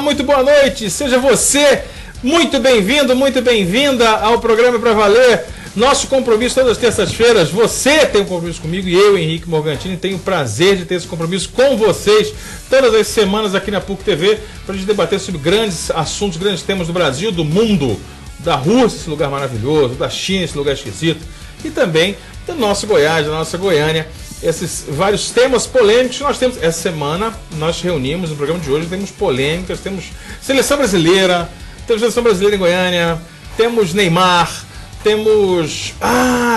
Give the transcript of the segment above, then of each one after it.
muito boa noite. Seja você muito bem-vindo, muito bem-vinda ao programa Pra Valer. Nosso compromisso todas as terças-feiras. Você tem um compromisso comigo e eu, Henrique Morgantini, tenho o prazer de ter esse compromisso com vocês todas as semanas aqui na PUC TV para a gente debater sobre grandes assuntos, grandes temas do Brasil, do mundo, da Rússia, esse lugar maravilhoso, da China, esse lugar esquisito, e também do nosso Goiás, da nossa Goiânia. Esses vários temas polêmicos que nós temos. Essa semana nós reunimos no programa de hoje, temos polêmicas, temos seleção brasileira, em Goiânia, temos Neymar, temos...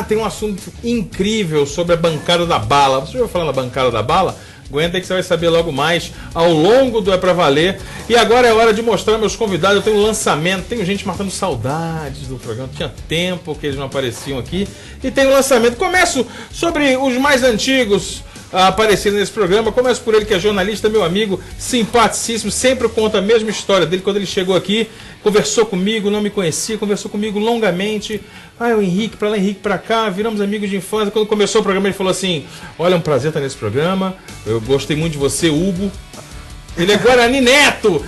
tem um assunto incrível sobre a bancada da bala. Você já ouviu falar na bancada da bala? Aguenta aí que você vai saber logo mais ao longo do É Pra Valer. E agora é hora de mostrar meus convidados. Eu tenho um lançamento, tenho gente matando saudades do programa. Tinha tempo que eles não apareciam aqui. E tem um lançamento. Começo sobre os mais antigos a aparecerem nesse programa. Começo por ele, que é jornalista, meu amigo, simpaticíssimo. Sempre conta a mesma história dele. Quando ele chegou aqui, conversou comigo, não me conhecia, conversou comigo longamente. O Henrique pra lá, Henrique pra cá, viramos amigos de infância. Quando começou o programa, ele falou assim: olha, é um prazer estar nesse programa, eu gostei muito de você, Hugo. Ele é Guarani Neto,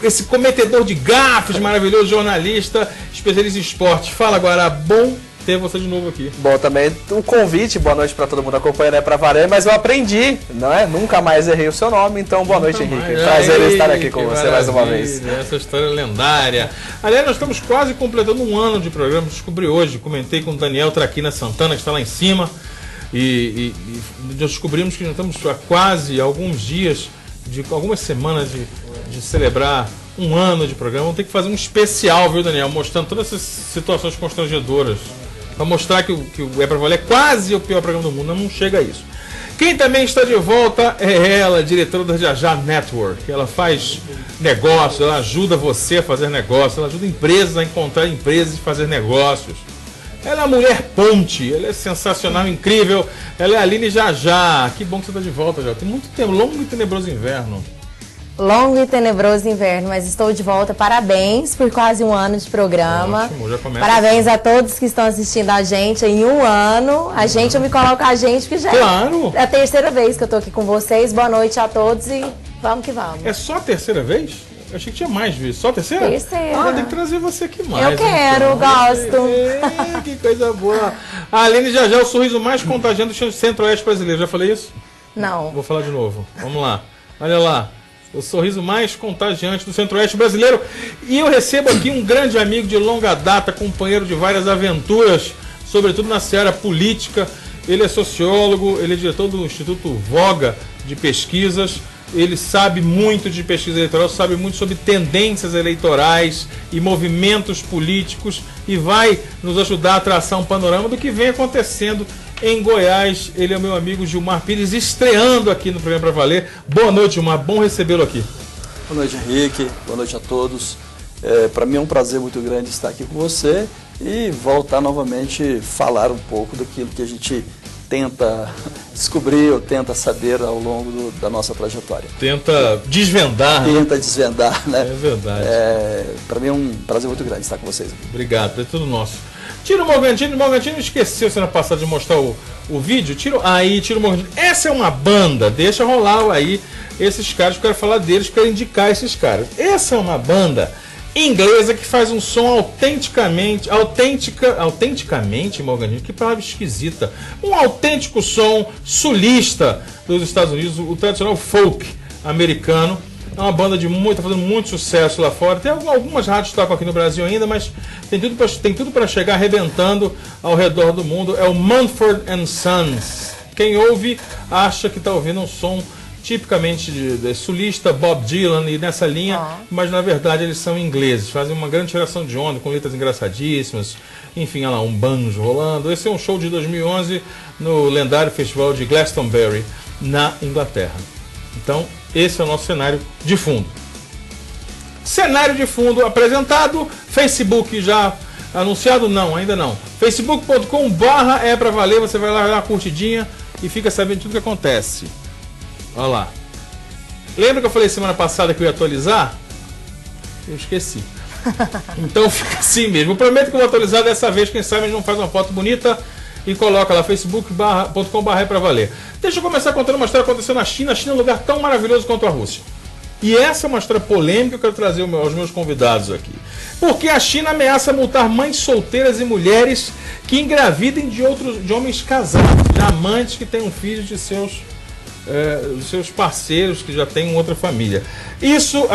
esse cometedor de gafes, maravilhoso jornalista, especialista em esporte. Fala, Guará, bom ter você de novo aqui. Bom, também um convite, boa noite para todo mundo acompanhando, é Pra Valer, mas eu aprendi, não é? Nunca mais errei o seu nome, então boa noite, Henrique. Prazer estar aqui com você mais uma vez. Essa história lendária. Aliás, nós estamos quase completando um ano de programa, descobri hoje, comentei com o Daniel Traquina Santana, que está lá em cima, e nós descobrimos que nós estamos há quase alguns dias, algumas semanas de celebrar um ano de programa. Vamos ter que fazer um especial, viu, Daniel, mostrando todas essas situações constrangedoras, para mostrar que o É Pra Valer é quase o pior programa do mundo, não chega a isso. Quem também está de volta é ela, diretora da Jajá Network. Ela faz negócios, ela ajuda você a fazer negócios, ela ajuda empresas a encontrar empresas e fazer negócios. Ela é a mulher ponte, ela é sensacional, incrível. Ela é a Aline Jajá. Que bom que você está de volta, já. Tem muito tempo, longo e tenebroso inverno. Longo e tenebroso inverno, mas estou de volta. Parabéns por quase um ano de programa. Ótimo, já começa. Parabéns a todos que estão assistindo a gente em um ano. Eu me coloco a gente, porque já é a terceira vez que eu estou aqui com vocês. Boa noite a todos e vamos que vamos. É só a terceira vez? Eu achei que tinha mais vezes. Só a terceira? Terceira. Tem que trazer você aqui mais. Eu quero, então. Gosto. Que coisa boa. A Aline Jajá é o sorriso mais contagiante do Centro-Oeste brasileiro. Já falei isso? Não. Vou falar de novo. Vamos lá. Olha lá. O sorriso mais contagiante do Centro-Oeste brasileiro. E eu recebo aqui um grande amigo de longa data, companheiro de várias aventuras, sobretudo na seara política. Ele é sociólogo, ele é diretor do Instituto Voga de Pesquisas. Ele sabe muito de pesquisa eleitoral, sabe muito sobre tendências eleitorais e movimentos políticos e vai nos ajudar a traçar um panorama do que vem acontecendo em Goiás. Ele é o meu amigo Gilmar Pires, estreando aqui no programa Pra Valer. Boa noite, Gilmar, bom recebê-lo aqui. Boa noite, Henrique, boa noite a todos. Para mim é um prazer muito grande estar aqui com você e voltar novamente falar um pouco daquilo que a gente tenta descobrir ou tenta saber ao longo da nossa trajetória. Tenta desvendar. Tenta desvendar, né? É verdade. Para mim é um prazer muito grande estar com vocês. Obrigado, é tudo nosso. Tira o Morgantini. O Morgantini esqueceu semana passada de mostrar o vídeo. Tira o Morgantini. Essa é uma banda, deixa rolar aí esses caras, eu quero falar deles, quero indicar esses caras. Essa é uma banda inglesa que faz um som autenticamente, Morgantini, que palavra esquisita, um autêntico som sulista dos Estados Unidos, o tradicional folk americano. É uma banda está fazendo muito sucesso lá fora. Tem algumas rádios que tocam aqui no Brasil ainda, mas tem tudo para chegar arrebentando ao redor do mundo. É o Mumford & Sons. Quem ouve acha que está ouvindo um som tipicamente de sulista, Bob Dylan e nessa linha, mas na verdade eles são ingleses, fazem uma grande geração de onda, com letras engraçadíssimas, enfim, olha lá, um banjo rolando. Esse é um show de 2011 no lendário festival de Glastonbury, na Inglaterra. Então, esse é o nosso cenário de fundo. Cenário de fundo apresentado, Facebook já anunciado? Não, ainda não. facebook.com/é pra valer, você vai lá dar uma curtidinha e fica sabendo de tudo que acontece. Olha lá. Lembra que eu falei semana passada que eu ia atualizar? Eu esqueci. Então fica assim mesmo. Eu prometo que eu vou atualizar dessa vez. Quem sabe a gente não faz uma foto bonita e coloca lá, facebook.com/é pra valer. Deixa eu começar contando uma história que aconteceu na China. A China é um lugar tão maravilhoso quanto a Rússia. E essa é uma história polêmica que eu quero trazer aos meus convidados aqui. Porque a China ameaça multar mães solteiras e mulheres que engravidem de homens casados, de amantes que tenham filhos de seus parceiros que já têm outra família. Isso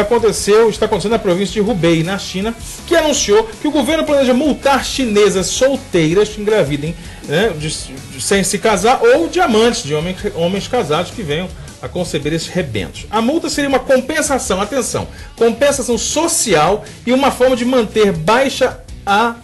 está acontecendo na província de Hubei, na China, que anunciou que o governo planeja multar chinesas solteiras que engravidem, né, sem se casar, ou de amantes de homens casados que venham a conceber esses rebentos. A multa seria uma compensação, atenção, compensação social e uma forma de manter baixa a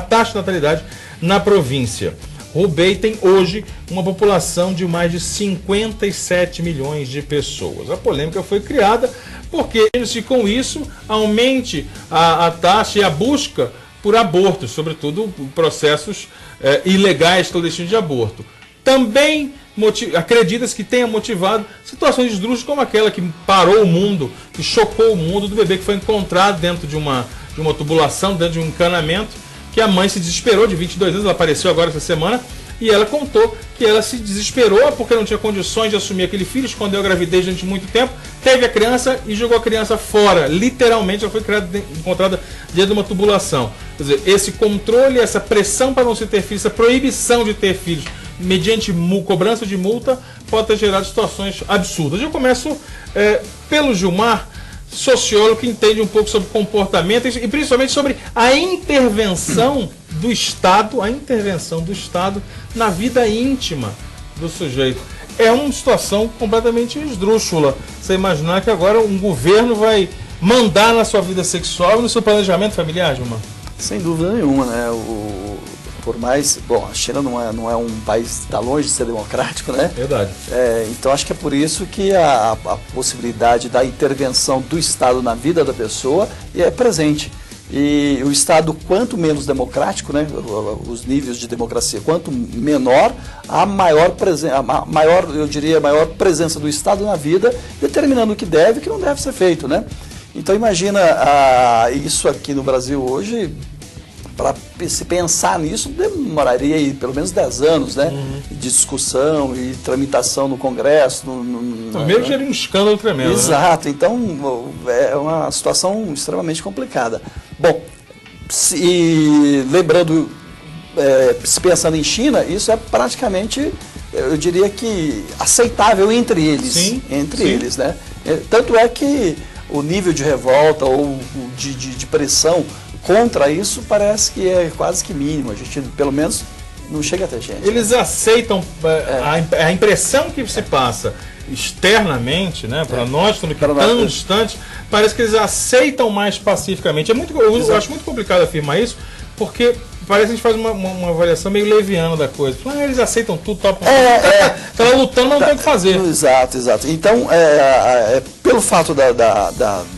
taxa de natalidade na província. Hubei tem hoje uma população de mais de 57 milhões de pessoas. A polêmica foi criada porque, se com isso, aumente a taxa e a busca por abortos, sobretudo processos ilegais clandestinos de aborto. Também acredita-se que tenha motivado situações esdrúxulas como aquela que parou o mundo, que chocou o mundo, do bebê que foi encontrado dentro de uma tubulação, dentro de um encanamento, que a mãe se desesperou, de 22 anos, ela apareceu agora essa semana, e ela contou que ela se desesperou porque não tinha condições de assumir aquele filho, escondeu a gravidez durante muito tempo, teve a criança e jogou a criança fora. Literalmente, ela foi encontrada dentro de uma tubulação. Quer dizer, esse controle, essa pressão para não se ter filhos, essa proibição de ter filhos, mediante cobrança de multa, pode ter gerado situações absurdas. Eu começo pelo Gilmar, sociólogo que entende um pouco sobre comportamento e principalmente sobre a intervenção do Estado, na vida íntima do sujeito. É uma situação completamente esdrúxula. Você imaginar que agora um governo vai mandar na sua vida sexual e no seu planejamento familiar, Gilmar? Sem dúvida nenhuma, né? Por mais... Bom, a China não é um país que está longe de ser democrático, né? Verdade. Então acho que é por isso que a possibilidade da intervenção do Estado na vida da pessoa é presente. E o Estado, quanto menos democrático, né, os níveis de democracia, quanto menor, a maior presença do Estado na vida, determinando o que deve e o que não deve ser feito, né? Então imagina isso aqui no Brasil hoje. Para se pensar nisso, demoraria aí pelo menos 10 anos, né? De discussão e tramitação no Congresso. Primeiro seria um escândalo tremendo. Exato, né? Então é uma situação extremamente complicada. Bom, lembrando, se pensando em China, isso é praticamente, eu diria que aceitável entre eles. Sim. Eles, né? Tanto é que o nível de revolta ou de pressão contra isso parece que é quase que mínimo. A gente, pelo menos, não chega até gente. Eles aceitam a impressão que se passa externamente, né? Para nós, estamos aqui tão distantes, parece que eles aceitam mais pacificamente. Eu acho muito complicado afirmar isso, porque parece que a gente faz uma avaliação meio leviana da coisa. Eles aceitam tudo, topam. Estão lutando, mas não tem o que fazer. Exato. Então, pelo fato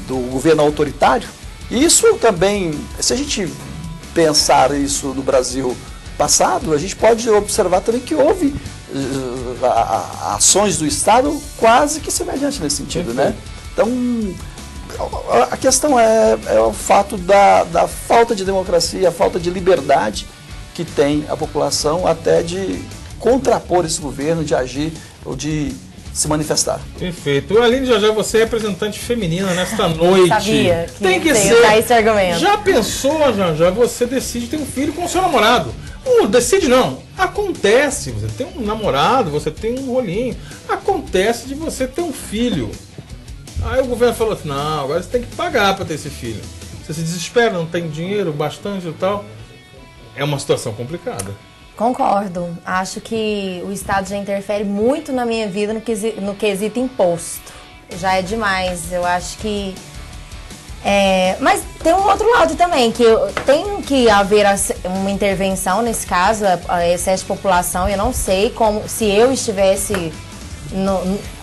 do governo autoritário, isso também, se a gente pensar isso no Brasil passado, a gente pode observar também que houve ações do Estado quase que semelhantes nesse sentido, né? Então, a questão é o fato da falta de democracia, a falta de liberdade que tem a população até de contrapor esse governo, de agir ou de se manifestar. Perfeito. Aline, já você é representante feminina nesta noite. Sabia que tem que ser. Esse argumento. Já pensou, já você decide ter um filho com o seu namorado? Decide não. Acontece. Você tem um namorado, você tem um rolinho. Acontece de você ter um filho. Aí o governo falou assim, não, agora você tem que pagar para ter esse filho. Você se desespera, não tem dinheiro bastante e tal. É uma situação complicada. Concordo. Acho que o Estado já interfere muito na minha vida no quesito imposto. Já é demais. Eu acho que... Mas tem um outro lado também, que tem que haver uma intervenção nesse caso, excesso de população. Eu não sei se eu estivesse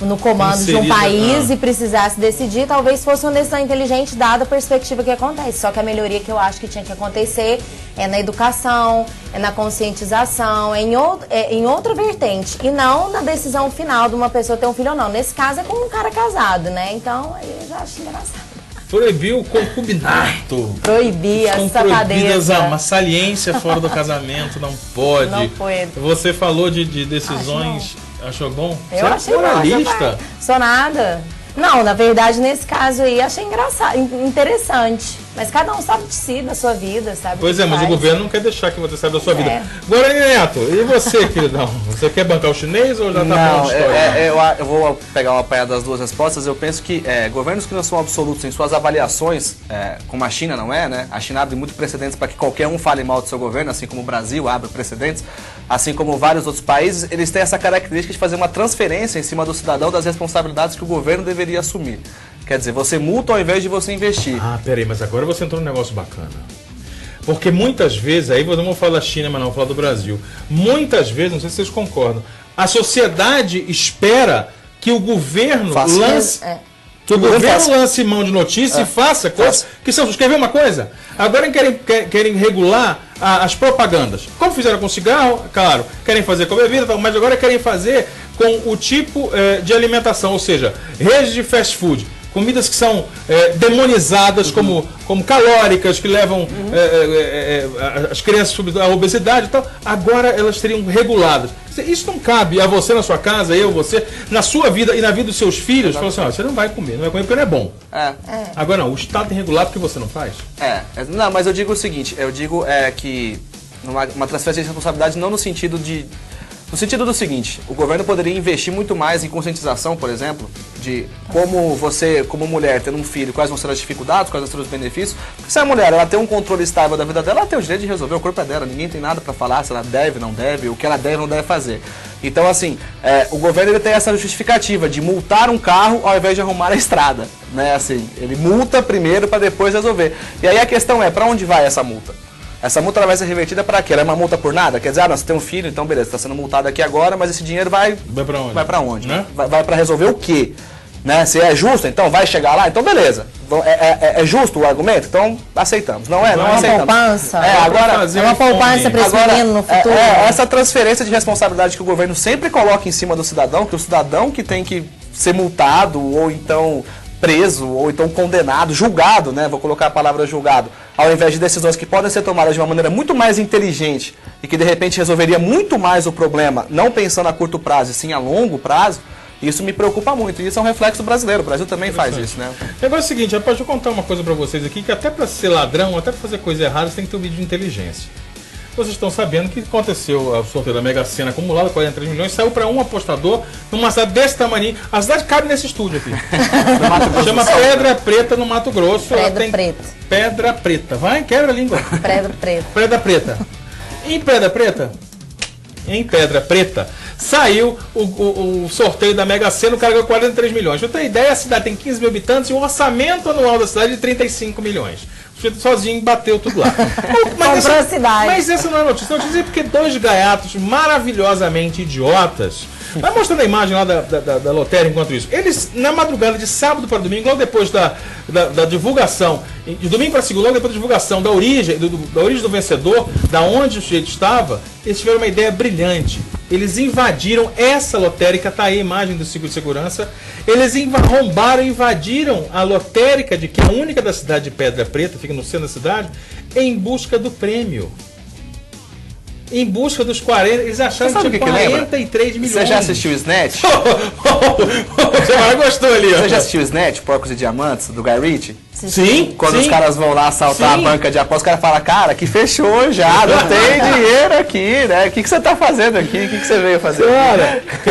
no comando de um país e precisasse decidir, talvez fosse uma decisão inteligente dada a perspectiva que acontece. Só que a melhoria que eu acho que tinha que acontecer é na educação, é na conscientização, em outra vertente. E não na decisão final de uma pessoa ter um filho ou não. Nesse caso é com um cara casado, né? Então aí eu já acho engraçado. Proibir o concubinato. Proibir a safadeza. Proibidas uma saliência fora do casamento, não pode. Não pode. Você falou de decisões... Achou bom? Eu achei moralista. Sou nada. Não, na verdade, nesse caso aí, achei engraçado, interessante. Mas cada um sabe de si, da sua vida, sabe? Pois é, mas o governo não quer deixar que você saiba da sua vida. É. Guarani Neto, e você, queridão? Você quer bancar o chinês ou já tá bom de história? Eu vou pegar uma apanhada das duas respostas. Eu penso que governos que não são absolutos em suas avaliações, como a China não é, né? A China abre muitos precedentes para que qualquer um fale mal do seu governo, assim como o Brasil abre precedentes, assim como vários outros países, eles têm essa característica de fazer uma transferência em cima do cidadão das responsabilidades que o governo deveria assumir. Quer dizer, você multa ao invés de você investir. Ah, peraí, mas agora você entrou num negócio bacana. Porque muitas vezes, aí não vou falar da China, mas não vou falar do Brasil. Muitas vezes, não sei se vocês concordam, a sociedade espera que o governo lance... Que o governo lance mão de notícia e faça coisas que são... Quer ver uma coisa? Agora querem regular as propagandas. Como fizeram com o cigarro, claro, querem fazer com a bebida, mas agora querem fazer com o tipo de alimentação, ou seja, redes de fast food. Comidas que são demonizadas como calóricas, que levam as crianças à obesidade e tal, agora elas seriam reguladas. Isso não cabe a você na sua casa, você, na sua vida e na vida dos seus filhos. Falam assim, você não vai comer porque não é bom. Agora não, o Estado tem regulado porque você não faz. Não, mas eu digo o seguinte, que uma transferência de responsabilidade não no sentido de... No sentido do seguinte, o governo poderia investir muito mais em conscientização, por exemplo, de como você, como mulher, tendo um filho, quais vão ser as dificuldades, quais vão ser os benefícios. Porque se a mulher ela tem um controle estável da vida dela, ela tem o direito de resolver, o corpo é dela, ninguém tem nada para falar se ela deve, não deve, o que ela deve, não deve fazer. Então, assim, o governo ele tem essa justificativa de multar um carro ao invés de arrumar a estrada, né? Assim, ele multa primeiro para depois resolver. E aí a questão é, para onde vai essa multa? Essa multa vai ser revertida para quê? Ela é uma multa por nada? Quer dizer, você tem um filho, então beleza, está sendo multado aqui agora, mas esse dinheiro vai para onde? Vai para onde? Né? Vai para resolver o quê? Né? Se é justo, então vai chegar lá, então beleza. É justo o argumento? Então aceitamos. Não é? Não aceitamos. É uma poupança. Agora, é uma poupança para esse menino no futuro. Essa transferência de responsabilidade que o governo sempre coloca em cima do cidadão, que o cidadão que tem que ser multado ou então preso, ou então condenado, julgado, né? Vou colocar a palavra julgado, ao invés de decisões que podem ser tomadas de uma maneira muito mais inteligente e que de repente resolveria muito mais o problema, não pensando a curto prazo, e sim a longo prazo, isso me preocupa muito. E isso é um reflexo brasileiro. O Brasil também faz isso, né? O negócio é o seguinte, rapaz, deixa eu contar uma coisa pra vocês aqui, que até pra ser ladrão, até pra fazer coisa errada, você tem que ter um vídeo de inteligência. Vocês estão sabendo que aconteceu o sorteio da Mega Sena acumulado, 43 milhões, saiu para um apostador numa cidade desse tamanho. A cidade cabe nesse estúdio aqui. Chama Pedra Preta, no Mato Grosso. Preta. Pedra Preta. Vai, quebra a língua. Pedra Preta. Em Pedra Preta, saiu o sorteio da Mega Sena, o cara ganhou 43 milhões. Pra eu ter ideia, a cidade tem 15 mil habitantes e o orçamento anual da cidade é de 35 milhões. Sozinho bateu tudo lá. Mas essa não é notícia. Notícia é porque dois gaiatos maravilhosamente idiotas. Vai mostrando a imagem lá da lotérica enquanto isso. Eles, na madrugada de sábado para domingo, logo depois da divulgação, de domingo para segunda, logo depois da divulgação da origem do vencedor, da onde o sujeito estava, eles tiveram uma ideia brilhante. Eles invadiram essa lotérica, tá aí a imagem do ciclo de segurança. Eles invadiram a lotérica, que é a única da cidade de Pedra Preta, fica no centro da cidade, em busca do prêmio. Em busca dos 40, eles acharam que tinha 43 milhões. Você já assistiu o Snatch? Você gostou ali, ó. Você já assistiu o Snatch, Porcos e Diamantes, do Guy Ritchie? Sim. Quando os caras vão lá assaltar a banca de apostas, o cara fala, cara, que fechou já, não tem dinheiro aqui, né? O que você tá fazendo aqui? O que você veio fazer aqui?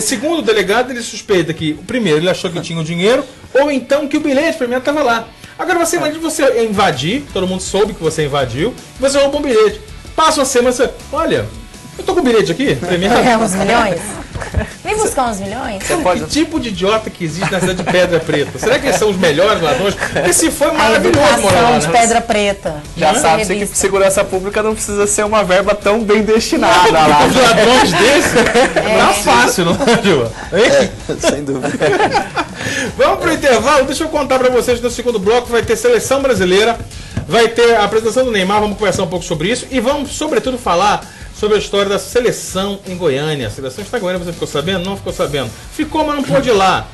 Segundo o delegado, ele suspeita que, primeiro, ele achou que tinha o dinheiro, ou então que o bilhete primeiro estava lá. Agora você imagina você invadir, todo mundo soube que você invadiu, você roubou um bilhete. Passa uma semana, você, olha, eu tô com um bilhete aqui, premiado. Uns milhões? Vem buscar uns milhões? Que tipo de idiota que existe na cidade de Pedra Preta? Será que eles são os melhores ladrões? Porque se foi maravilhoso morar lá, de Pedra Preta. Já sabe que segurança pública não precisa ser uma verba tão bem destinada lá. Os ladrões desses não é fácil, não é, Gil? Sem dúvida. Vamos pro intervalo, deixa eu contar pra vocês no segundo bloco, vai ter seleção brasileira, vai ter a apresentação do Neymar, vamos conversar um pouco sobre isso e vamos, sobretudo, falar sobre a história da seleção em Goiânia. A seleção está em Goiânia, você ficou sabendo? Não ficou sabendo. Ficou, mas não pôde ir lá.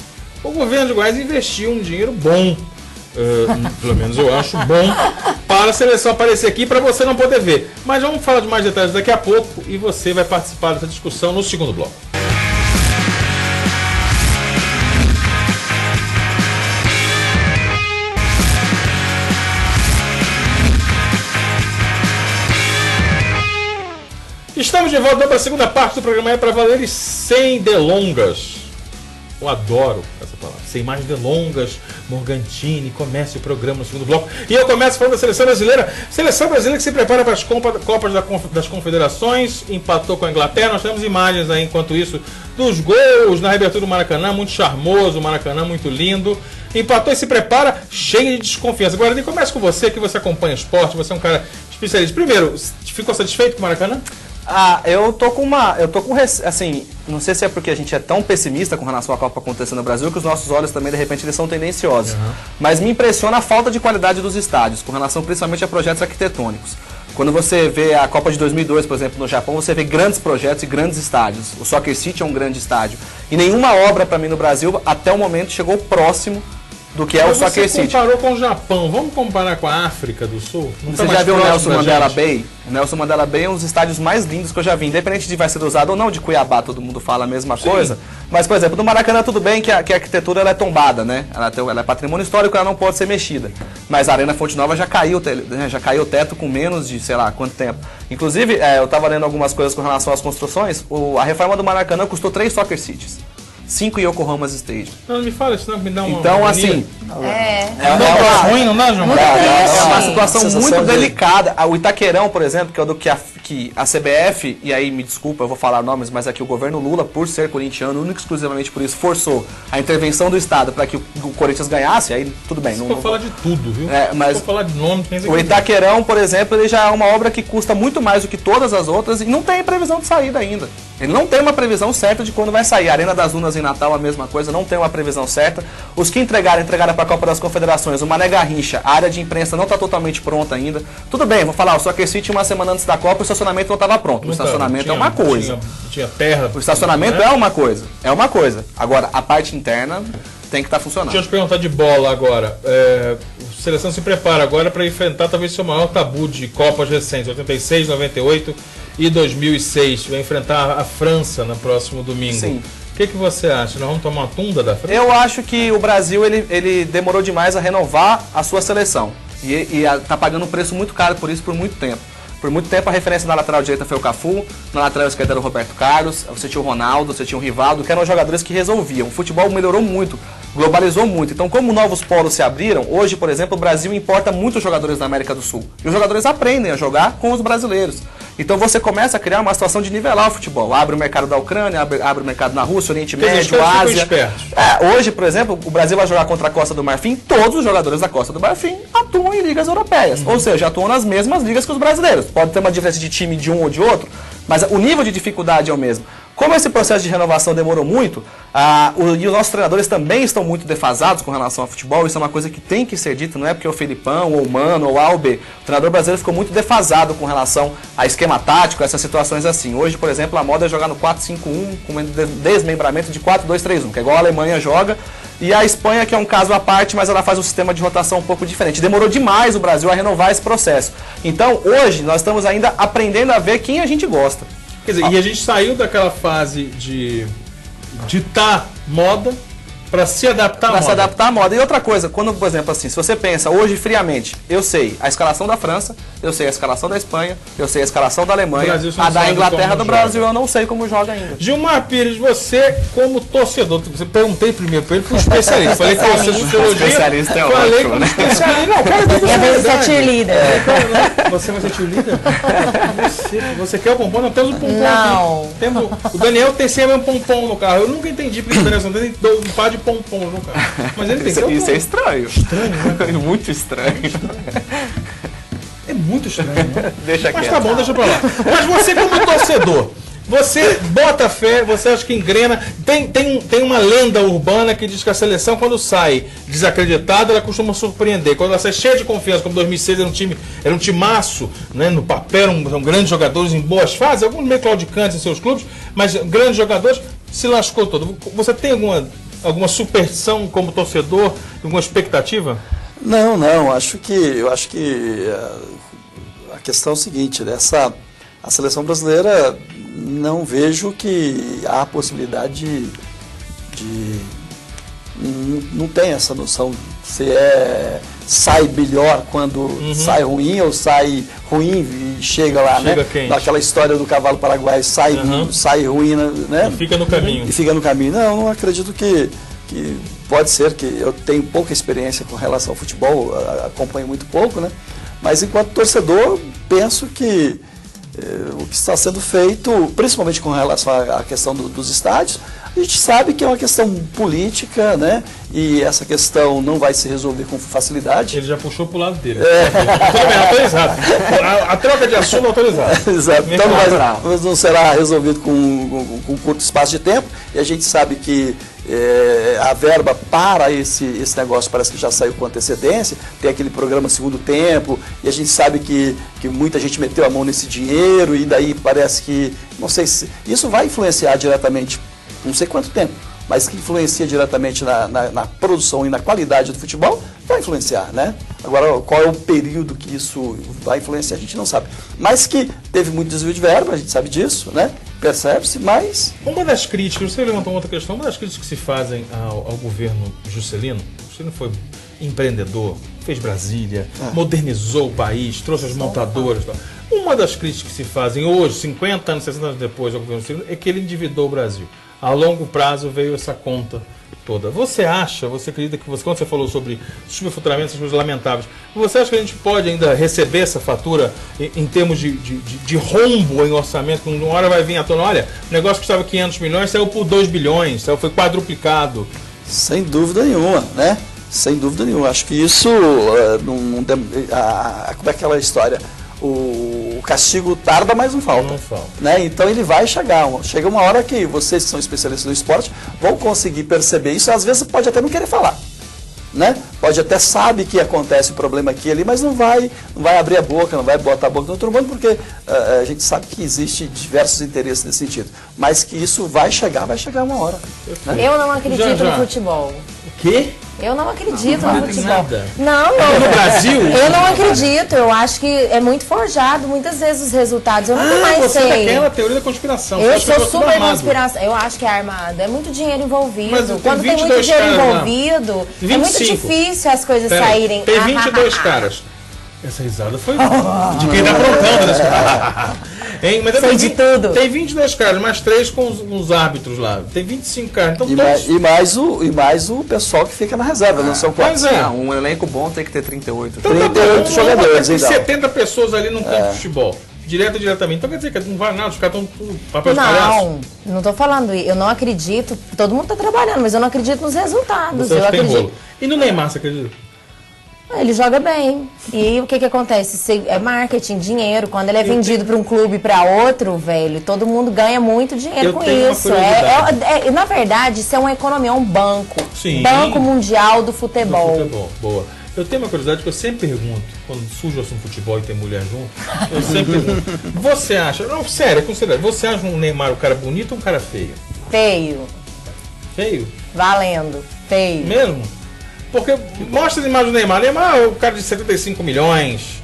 O governo de Goiás investiu um dinheiro bom, pelo menos eu acho bom, para a seleção aparecer aqui para você não poder ver. Mas vamos falar de mais detalhes daqui a pouco e você vai participar dessa discussão no segundo bloco. Estamos de volta para a segunda parte do programa É Pra Valer e sem delongas. Eu adoro essa palavra. Sem mais delongas, Morgantini comece o programa no segundo bloco. E eu começo falando da Seleção Brasileira. Seleção Brasileira que se prepara para as Copas das Confederações. Empatou com a Inglaterra. Nós temos imagens aí, enquanto isso, dos gols na reabertura do Maracanã. Muito charmoso, o Maracanã muito lindo. Empatou e se prepara cheio de desconfiança. Agora, começa com você, que você acompanha esporte. Você é um cara especialista. Primeiro, ficou satisfeito com o Maracanã? Eu tô com assim, não sei se é porque a gente é tão pessimista com relação à Copa acontecer no Brasil que os nossos olhos também, de repente, eles são tendenciosos. Mas me impressiona a falta de qualidade dos estádios, com relação principalmente a projetos arquitetônicos. Quando você vê a Copa de 2002, por exemplo, no Japão, você vê grandes projetos e grandes estádios. O Soccer City é um grande estádio. E nenhuma obra, para mim, no Brasil, até o momento, chegou próximo do que é o Soccer City. Você comparou com o Japão, vamos comparar com a África do Sul? Você já viu o Nelson Mandela Bay? O Nelson Mandela Bay é um dos estádios mais lindos que eu já vi, independente de vai ser usado ou não, de Cuiabá todo mundo fala a mesma coisa. Mas, por exemplo, no Maracanã tudo bem que a arquitetura ela é tombada, né? Ela é patrimônio histórico, ela não pode ser mexida. Mas a Arena Fonte Nova já caiu o teto com menos de, sei lá, quanto tempo. Inclusive, eu estava lendo algumas coisas com relação às construções, a reforma do Maracanã custou 3 Soccer Cities. 5 Yokohama's Stadium. Não me fala isso, não, me dá uma. Então, assim. Ruim, não dá, João? É uma situação muito delicada. O Itaquerão, por exemplo, que é o do que a CBF, e aí me desculpa, eu vou falar nomes, mas aqui o governo Lula, por ser corintiano, único e exclusivamente por isso, forçou a intervenção do Estado para que o Corinthians ganhasse, aí tudo bem. Não vou falar de tudo, viu? Mas vou falar de nome. O Itaquerão, por exemplo, ele já é uma obra que custa muito mais do que todas as outras e não tem previsão de saída ainda. Ele não tem uma previsão certa de quando vai sair. A Arena das Dunas em Natal, a mesma coisa, não tem uma previsão certa. Os que entregaram para a Copa das Confederações. O Mané Garrincha, a área de imprensa não está totalmente pronta ainda. Tudo bem, vou falar, o Soccer City uma semana antes da Copa, o estacionamento não estava pronto. O estacionamento é uma coisa. Tinha terra. O estacionamento é uma coisa. É uma coisa. Agora, a parte interna tem que estar funcionando. Deixa eu te perguntar de bola agora. A seleção se prepara agora para enfrentar talvez seu maior tabu de Copas recentes, 86, 98 e 2006. Vai enfrentar a França no próximo domingo. Sim. O que você acha? Nós vamos tomar uma tunda da França? Eu acho que o Brasil ele demorou demais a renovar a sua seleção. E tá pagando um preço muito caro por isso por muito tempo. Por muito tempo a referência na lateral direita foi o Cafu, na lateral esquerda era o Roberto Carlos, você tinha o Ronaldo, você tinha o Rivaldo, que eram jogadores que resolviam. O futebol melhorou muito, globalizou muito. Então, como novos polos se abriram, hoje, por exemplo, o Brasil importa muitos jogadores da América do Sul. E os jogadores aprendem a jogar com os brasileiros. Então você começa a criar uma situação de nivelar o futebol. Abre o mercado da Ucrânia, abre o mercado na Rússia, Oriente Médio, Ásia. Hoje, por exemplo, o Brasil vai jogar contra a Costa do Marfim, todos os jogadores da Costa do Marfim atuam em ligas europeias. Ou seja, atuam nas mesmas ligas que os brasileiros. Pode ter uma diferença de time de um ou de outro, mas o nível de dificuldade é o mesmo. Como esse processo de renovação demorou muito, e os nossos treinadores também estão muito defasados com relação ao futebol, isso é uma coisa que tem que ser dita, não é porque o Felipão, ou o Mano, ou o Albe, o treinador brasileiro ficou muito defasado com relação a esquema tático, essas situações assim. Hoje, por exemplo, a moda é jogar no 4-5-1 com um desmembramento de 4-2-3-1, que é igual a Alemanha joga, e a Espanha, que é um caso à parte, mas ela faz um sistema de rotação um pouco diferente. Demorou demais o Brasil a renovar esse processo. Então, hoje, nós estamos ainda aprendendo a ver quem a gente gosta. Quer dizer, e a gente saiu daquela fase de ditar moda para se adaptar à moda. Para se adaptar à moda. E outra coisa, quando, por exemplo, assim, se você pensa hoje friamente, eu sei a escalação da França, eu sei a escalação da Espanha, eu sei a escalação da Alemanha, a da Inglaterra, do Brasil, eu não sei como joga ainda. Gilmar Pires, você como torcedor, você perguntei primeiro para ele, fui especialista. Falei que você é sociologia. Especialista é falei ótimo, né? Especialista. Não, cara, minha vez é cheerleader. Você vai ser cheerleader? Você quer o pompom? Não, temos o pompom não. Aqui. Temos, o Daniel tem sempre um pompom no carro. Eu nunca entendi porque o Daniel Santana tem um par de pompons no carro. Mas ele tem isso é estranho. Estranho, né? Muito estranho. É muito estranho, né? Deixa Mas quieto. tá bom, deixa pra lá. Mas você como torcedor, você bota fé, você acha que engrena. Tem uma lenda urbana que diz que a seleção, quando sai desacreditada, ela costuma surpreender. Quando ela sai cheia de confiança, como 2006 era um timaço, né, no papel, eram grandes jogadores em boas fases, alguns meio claudicantes em seus clubes, mas grandes jogadores, se lascou todo. Você tem alguma superstição como torcedor, alguma expectativa? Não, eu acho que a questão é o seguinte, a seleção brasileira, não vejo que há possibilidade não tem essa noção se sai melhor quando sai ruim ou sai ruim e chega lá, Chega né? quente. Naquela história do cavalo paraguaio, sai ruim, né? E fica no caminho. E fica no caminho. Não acredito que pode ser que eu tenho pouca experiência com relação ao futebol, acompanho muito pouco, né? Mas enquanto torcedor, penso que o que está sendo feito, principalmente com relação à questão dos estádios, a gente sabe que é uma questão política, né? E essa questão não vai se resolver com facilidade. Ele já puxou pro lado dele. Tudo bem, autorizado. A troca de assunto autorizada. Exato. Então não será resolvido com um curto espaço de tempo. E a gente sabe que a verba para esse negócio parece que já saiu com antecedência. Tem aquele programa Segundo Tempo. E a gente sabe que muita gente meteu a mão nesse dinheiro. E daí parece que, não sei se isso vai influenciar diretamente, não sei quanto tempo, mas que influencia diretamente na produção e na qualidade do futebol, vai influenciar, né? Agora, qual é o período que isso vai influenciar, a gente não sabe. Mas que teve muito desvio de verba, a gente sabe disso, né? Percebe-se, mas... Uma das críticas, você levantou outra questão, uma das críticas que se fazem ao governo Juscelino foi empreendedor, fez Brasília, modernizou o país, trouxe as montadoras e tal. Uma das críticas que se fazem hoje, 50 anos, 60 anos depois ao governo Juscelino, é que ele endividou o Brasil. A longo prazo veio essa conta toda. Você acredita que quando você falou sobre superfaturamento, essas coisas lamentáveis, você acha que a gente pode ainda receber essa fatura em termos de rombo em orçamento, que uma hora vai vir à tona, olha, o negócio que custava 500 milhões, saiu por 2 bilhões, foi quadruplicado. Sem dúvida nenhuma, né? Sem dúvida nenhuma. Acho que isso, como é aquela história? O castigo tarda, mas não falta. Né? Então ele vai chegar. Chega uma hora que vocês que são especialistas no esporte vão conseguir perceber isso. Às vezes pode até não querer falar. Né? Pode até sabe que acontece o problema aqui ali, mas não vai abrir a boca, não vai botar a boca no outro mundo, porque a gente sabe que existe diversos interesses nesse sentido. Mas que isso vai chegar uma hora. Né? Eu não acredito no futebol. O quê? Eu não acredito no futebol. Nada. Não. No Brasil? Eu não acredito. Eu acho que é muito forjado, muitas vezes os resultados. Eu nunca mais sei. Você é daquela teoria da conspiração. Eu sou super conspiração. Eu acho que é armado. É muito dinheiro envolvido. Mas quando tem muito dinheiro envolvido, é muito difícil as coisas saírem. Tem 22 caras. Essa risada foi de quem tá aprontando nesse cara. Mas sei de tudo. Tem 22 caras, mais 3 com os árbitros lá. Tem 25 caras. Então e mais o pessoal que fica na reserva, não são quantos? Um elenco bom tem que ter 38. Então, 38 jogadores, então. 70 pessoas ali num campo de futebol. Direto ou diretamente. Então quer dizer que não vai nada, os caras estão tudo papel de palhaço? Não tô falando. Eu não acredito. Todo mundo tá trabalhando, mas eu não acredito nos resultados. Você acredito. E no Neymar, você acredita? Ele joga bem. E o que acontece? É marketing, dinheiro. Quando ele é vendido para um clube para outro, velho, todo mundo ganha muito dinheiro com isso. Na verdade, isso é uma economia, é um banco. Sim. Banco Mundial do Futebol. Boa. Eu tenho uma curiosidade que eu sempre pergunto, quando surge o assunto futebol e tem mulher junto, eu sempre pergunto, você acha, não, sério, com seriedade, você acha um Neymar um cara bonito ou um cara feio? Feio. Feio? Valendo. Feio. Mesmo? Porque mostra a imagem do Neymar. Neymar é o cara de 75 milhões.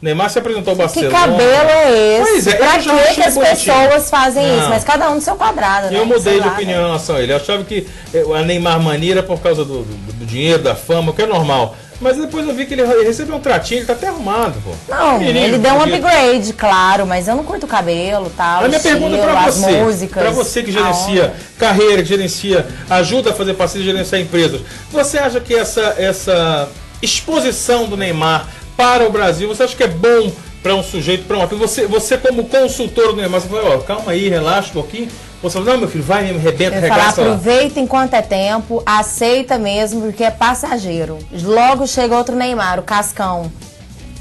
Neymar se apresentou ao Barcelona. Que cabelo é esse? Pois é, pra que as pessoas fazem isso? Mas cada um no seu quadrado, né? Eu mudei de opinião em relação a ele. Eu achava que a Neymar mania era por causa do dinheiro, da fama, que é normal. Mas depois eu vi que ele recebeu um tratinho, ele tá até arrumado, pô. Não, ele deu um upgrade, claro, mas eu não curto o cabelo, tal. A minha pergunta é pra você, músicas, pra você que gerencia carreira, que gerencia, ajuda a fazer parceria, gerenciar empresas. Você acha que essa exposição do Neymar para o Brasil, você acha que é bom para um sujeito, para uma... Você como consultor do Neymar, você fala, calma aí, relaxa um pouquinho. Você fala, não, meu filho, vai mesmo, rebenta, regaça lá. Aproveita enquanto é tempo, aceita mesmo, porque é passageiro. Logo chega outro Neymar, o Cascão.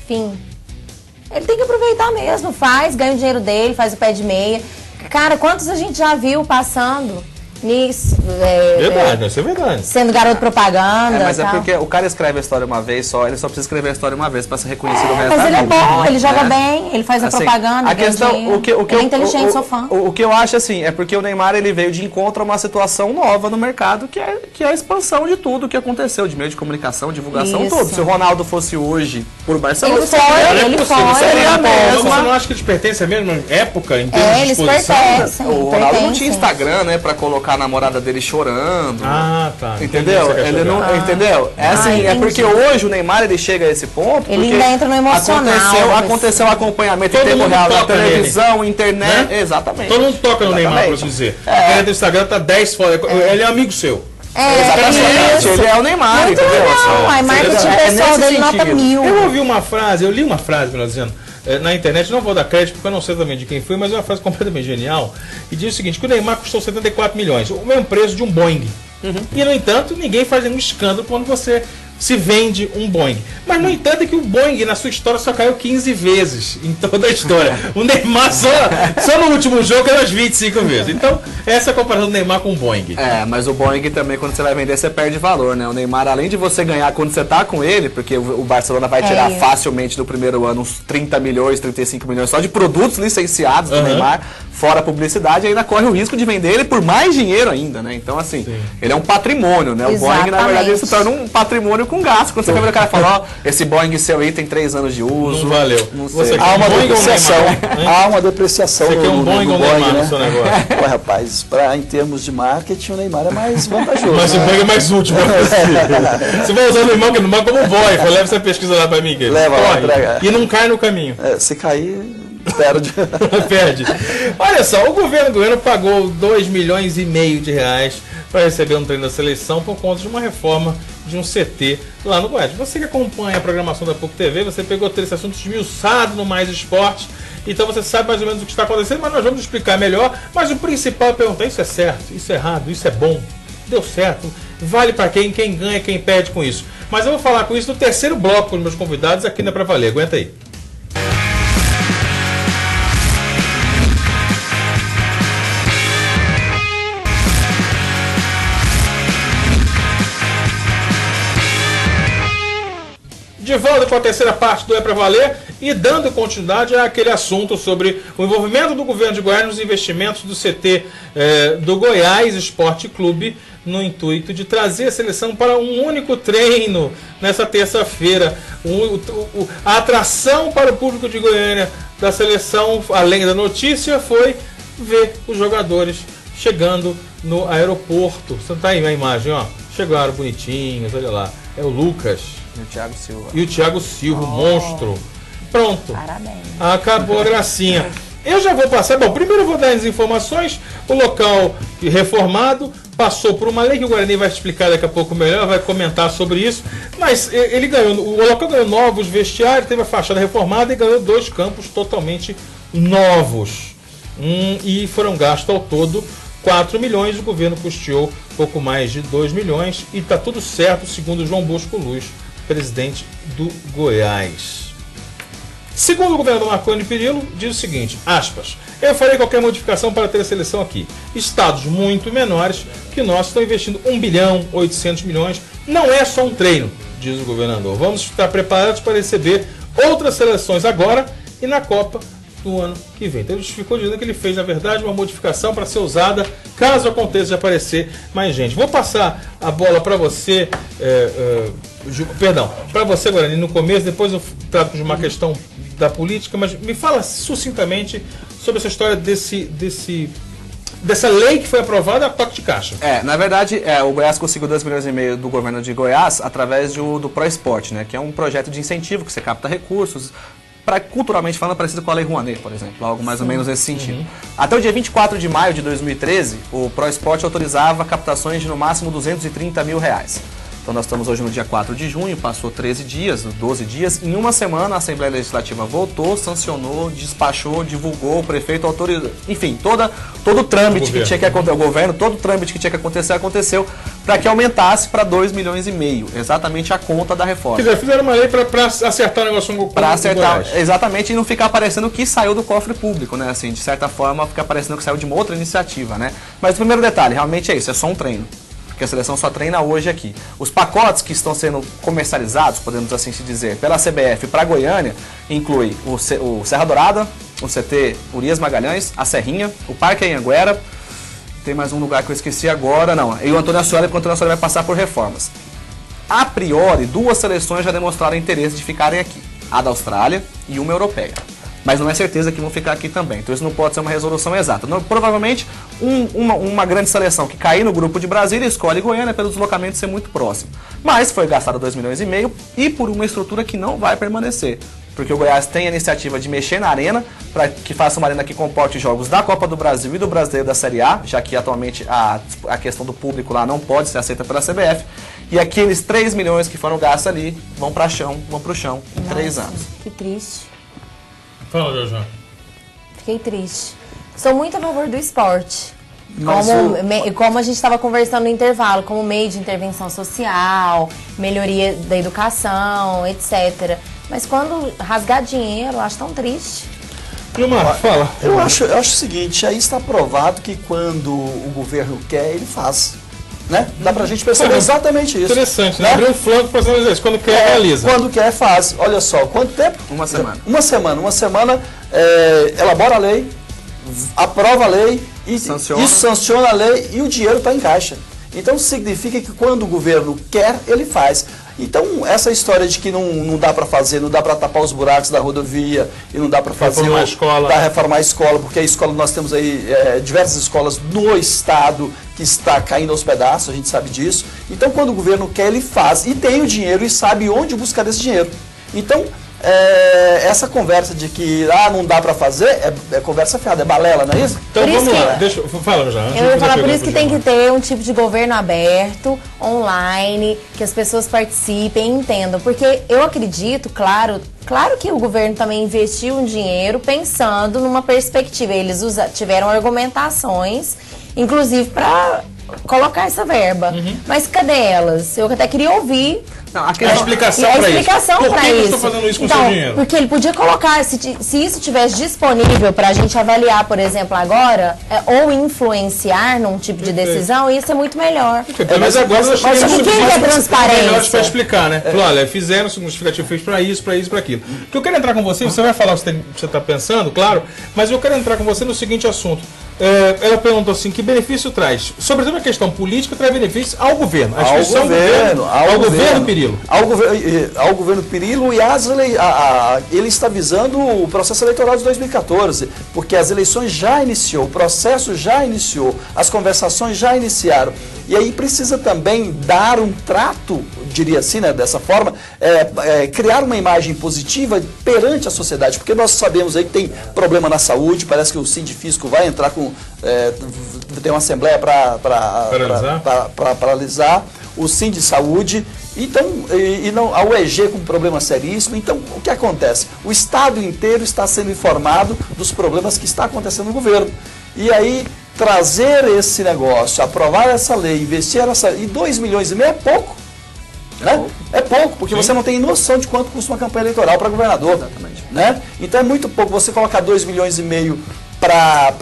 Fim. Ele tem que aproveitar mesmo, ganha o dinheiro dele, faz o pé de meia. Cara, quantos a gente já viu passando nisso? Verdade, isso é verdade. Sendo garoto propaganda. Mas é porque o cara escreve a história uma vez só, ele só precisa escrever a história uma vez para ser reconhecido o resto da vida. Mas ele é bom, ele joga bem, ele faz a propaganda. A questão, ele é inteligente, sou fã. O que eu acho assim, é porque o Neymar ele veio de encontro a uma situação nova no mercado, que é a expansão de tudo que aconteceu, de meio de comunicação, divulgação, tudo. Se o Ronaldo fosse hoje por Barcelona, ele foi. Seria mesmo. Você não acha que eles pertencem à mesma época em termos de exposição? Eles pertencem. O Ronaldo não tinha Instagram, né, para colocar a namorada dele chorando. Ah, tá. Entendeu? Ele não, entendeu? É assim, é porque hoje o Neymar ele chega a esse ponto. Ele ainda entra no emocional. Aconteceu acompanhamento em Todo tempo mundo real na toca televisão, nele, internet. né? Exatamente. Todo mundo toca no Neymar, por Exatamente. assim dizer. É. O Instagram tá 10 fotos. Ele é amigo seu. Exatamente. isso. Ele é o Neymar, Muito entendeu? legal. A marketing pessoal nesse dele nota sentido. 1000. Eu ouvi uma frase, eu li uma frase, melhor dizendo, na internet, não vou dar crédito porque eu não sei também de quem foi, mas é uma frase completamente genial, e diz o seguinte, que o Neymar custou 74 milhões, o mesmo preço de um Boeing. E, no entanto, ninguém faz nenhum escândalo quando você se vende um Boeing. Mas, no entanto, é que o Boeing, na sua história, só caiu 15 vezes em toda a história. O Neymar só no último jogo caiu umas 25 vezes. Então, essa é a comparação do Neymar com o Boeing. É, mas o Boeing também, quando você vai vender, você perde valor, né? O Neymar, além de você ganhar quando você tá com ele, porque o Barcelona vai tirar facilmente no primeiro ano uns 30 milhões, 35 milhões só de produtos licenciados do Neymar, fora a publicidade, ainda corre o risco de vender ele por mais dinheiro ainda, né? Então, assim, ele é um patrimônio, né? O Boeing, na verdade, ele se torna um patrimônio com gasto. Quando você vai ver o cara falar, ó, esse Boeing seu aí tem 3 anos de uso. Não valeu. Não sei. Há uma Boeing ou depreciação. Neymar? Há uma depreciação Você quer um Boeing ou Neymar né? no seu negócio? Ué, rapaz, em termos de marketing, o Neymar é mais vantajoso. Mas o Boeing é mais útil pra você. Você vai usar o Neymar como Boeing. Leva essa pesquisa lá pra mim, querido. Leva lá, entrega. E não cai no caminho. Se cair, perde. Perde. Olha só, o governo goiano pagou 2,5 milhões de reais para receber um treino da seleção por conta de uma reforma de um CT lá no Goiás. Você que acompanha a programação da PUC TV, você pegou esse assunto esmiuçado no Mais Esporte, então você sabe mais ou menos o que está acontecendo, mas nós vamos explicar melhor. Mas o principal é perguntar, isso é certo, isso é errado, isso é bom, deu certo, vale para quem ganha, quem perde com isso. Mas eu vou falar com isso no terceiro bloco com os meus convidados aqui na Pra Valer. Aguenta aí. De volta com a terceira parte do É Pra Valer e dando continuidade àquele assunto sobre o envolvimento do governo de Goiás nos investimentos do CT do Goiás Esporte Clube no intuito de trazer a seleção para um único treino nessa terça-feira. A atração para o público de Goiânia da seleção, além da notícia, foi ver os jogadores chegando no aeroporto. Você tá aí a imagem, ó. Chegaram bonitinhos, olha lá. É o Lucas. E o Thiago Silva. E o Thiago Silva, monstro. Pronto. Parabéns. Acabou a gracinha. Eu já vou passar. Bom, primeiro eu vou dar as informações. O local reformado passou por uma lei que o Guarani vai explicar daqui a pouco melhor, vai comentar sobre isso. Mas ele ganhou. O local ganhou novos vestiários, teve a fachada reformada e ganhou 2 campos totalmente novos. E foram gastos ao todo 4 milhões. O governo custeou pouco mais de 2 milhões. E está tudo certo, segundo João Bosco Luz, presidente do Goiás. Segundo o governador Marconi Perillo, diz o seguinte, aspas, eu farei qualquer modificação para ter a seleção aqui. Estados muito menores que nós estão investindo 1 bilhão 800 milhões. Não é só um treino, diz o governador. Vamos estar preparados para receber outras seleções agora e na Copa do ano que vem. Então ele justificou dizendo que ele fez, na verdade, uma modificação para ser usada caso aconteça de aparecer mais gente. Vou passar a bola para você, para você, Guarani, no começo, depois eu trato de uma questão da política, mas me fala sucintamente sobre essa história dessa lei que foi aprovada a toque de caixa. Na verdade, o Goiás conseguiu 2,5 milhões do governo de Goiás através do ProEsporte, né, que é um projeto de incentivo que você capta recursos, culturalmente falando, parecido com a Lei Rouanet, por exemplo, algo mais ou menos nesse sentido. Até o dia 24 de maio de 2013, o ProEsporte autorizava captações de no máximo R$230 mil. Então nós estamos hoje no dia 4 de junho, passou 13 dias, 12 dias. Em uma semana a Assembleia Legislativa votou, sancionou, despachou, divulgou, o prefeito autorizou. Enfim, todo o trâmite que tinha que acontecer, o governo, todo o trâmite que tinha que acontecer, aconteceu para que aumentasse para 2,5 milhões, exatamente a conta da reforma. Quer dizer, fizeram uma lei para acertar o negócio com o Para acertar, exatamente, e não ficar parecendo que saiu do cofre público, né? Assim, de certa forma, fica parecendo que saiu de uma outra iniciativa, né? Mas o primeiro detalhe, realmente é isso, é só um treino. Porque a seleção só treina hoje aqui. Os pacotes que estão sendo comercializados, podemos assim se dizer, pela CBF para Goiânia, inclui o Serra Dourada, o CT Urias Magalhães, a Serrinha, o Parque Anhanguera, tem mais um lugar que eu esqueci agora, não, e o Antônio Ascioli, porque o Antônio Ascioli vai passar por reformas. A priori, 2 seleções já demonstraram interesse de ficarem aqui, a da Austrália e uma europeia. mas não é certeza que vão ficar aqui também. Então isso não pode ser uma resolução exata. Provavelmente, uma grande seleção que cair no grupo de Brasília escolhe Goiânia pelo deslocamento ser muito próximo. Mas foi gastado 2,5 milhões e por uma estrutura que não vai permanecer. Porque o Goiás tem a iniciativa de mexer na arena, para que faça uma arena que comporte jogos da Copa do Brasil e do Brasileiro da Série A, já que atualmente a questão do público lá não pode ser aceita pela CBF. E aqueles 3 milhões que foram gastos ali vão pro chão em 3 anos. Que triste. Fala, Jojo. Fiquei triste. Sou muito a favor do esporte. Mas Como a gente estava conversando no intervalo, como meio de intervenção social, melhoria da educação, etc. Mas quando rasgar dinheiro, eu acho tão triste. Gilmar, fala. Eu acho o seguinte, aí está provado que quando o governo quer, ele faz. Né? Dá pra gente perceber exatamente isso. Interessante, né? Abrir um flanco para fazer isso. Quando quer, realiza. Quando quer, faz. Olha só, quanto tempo? Uma semana. Uma semana, elabora a lei, aprova a lei, e sanciona a lei e o dinheiro está em caixa. Então significa que quando o governo quer, ele faz. Então essa história de que não dá para fazer, não dá para tapar os buracos da rodovia e não dá para fazer reformar a escola, porque a escola, nós temos aí diversas escolas no estado que está caindo aos pedaços, a gente sabe disso. Então quando o governo quer, ele faz e tem o dinheiro e sabe onde buscar esse dinheiro. Então essa conversa de que não dá pra fazer é conversa fiada, é balela, não é isso? Então vamos lá, fala já. Eu ia falar, por isso que tem que ter um tipo de governo aberto, online, que as pessoas participem e entendam. Porque eu acredito, claro que o governo também investiu um dinheiro pensando numa perspectiva. Eles tiveram argumentações, inclusive para colocar essa verba. Mas cadê elas? Eu até queria ouvir a explicação para isso. Por que eu estou fazendo isso com o seu dinheiro? Porque ele podia colocar, se isso tivesse disponível para a gente avaliar, por exemplo, agora, ou influenciar num tipo de decisão, isso é muito melhor. Mas agora nós temos que transparência para explicar, né? Olha, fizeram, o justificativo fez para isso, para aquilo. O que eu quero entrar com você vai falar o que você está pensando, claro, mas eu quero entrar com você no seguinte assunto. Ela perguntou assim, que benefício traz? Sobretudo a questão política, traz benefício ao governo. Ao governo Perillo. Ao governo Perillo e ele está visando o processo eleitoral de 2014, porque as eleições já iniciou, o processo já iniciou, as conversações já iniciaram. E aí precisa também dar um trato, diria assim, né, dessa forma, criar uma imagem positiva perante a sociedade, porque nós sabemos aí que tem problema na saúde, parece que o Sindifisco vai entrar com... tem uma assembleia para paralisar o Sind de Saúde, então, a UEG com problema seríssimo. Então, o que acontece? O Estado inteiro está sendo informado dos problemas que está acontecendo no governo. E aí, trazer esse negócio, aprovar essa lei, investir e 2,5 milhões é pouco. Né? É pouco, porque você não tem noção de quanto custa uma campanha eleitoral para governador. Exatamente. Né? Então é muito pouco você colocar 2,5 milhões para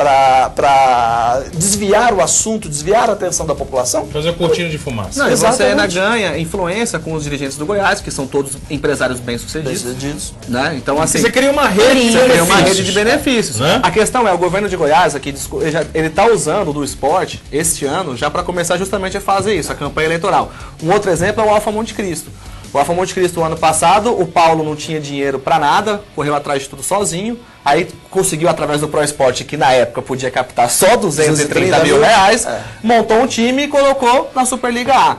desviar o assunto, desviar a atenção da população. Fazer cortina de fumaça. Não, e você ainda ganha influência com os dirigentes do Goiás, que são todos empresários bem-sucedidos. Né? Então, assim, você cria uma rede de benefícios. Né? A questão é, o governo de Goiás aqui, ele está usando do esporte este ano já para começar justamente a fazer isso, a campanha eleitoral. Um outro exemplo é o Alfa Monte Cristo. O Alfa Monte Cristo, ano passado, o Paulo não tinha dinheiro para nada, correu atrás de tudo sozinho, aí conseguiu, através do Pro Esporte, que na época podia captar só 230 mil reais, montou um time e colocou na Superliga A.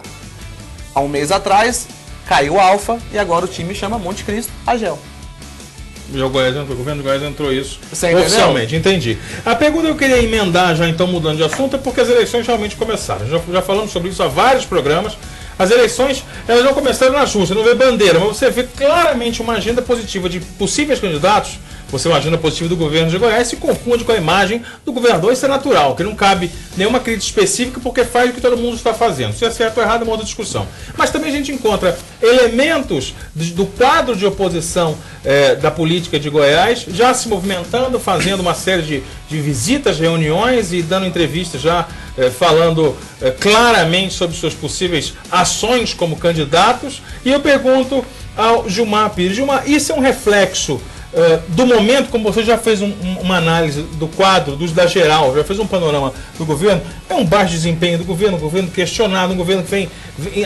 Há um mês atrás, caiu o Alfa e agora o time chama Monte Cristo Agel. O governo do Goiás entrou isso oficialmente, entendi. A pergunta que eu queria emendar, já então mudando de assunto, é porque as eleições realmente começaram. Já falamos sobre isso há vários programas. As eleições, elas não começaram nas ruas, você não vê bandeira, mas você vê claramente uma agenda positiva de possíveis candidatos. Você uma agenda positiva do governo de Goiás se confunde com a imagem do governador. Isso é natural, que não cabe nenhuma crítica específica porque faz o que todo mundo está fazendo. Se é certo ou errado é uma outra discussão. Mas também a gente encontra elementos do quadro de oposição da política de Goiás já se movimentando, fazendo uma série de visitas, reuniões e dando entrevistas já falando claramente sobre suas possíveis ações como candidatos. E eu pergunto ao Gilmar Pires, Gilmar, isso é um reflexo do momento, como você já fez uma análise do quadro, da geral, já fez um panorama do governo, é um baixo desempenho do governo, um governo questionado, um governo que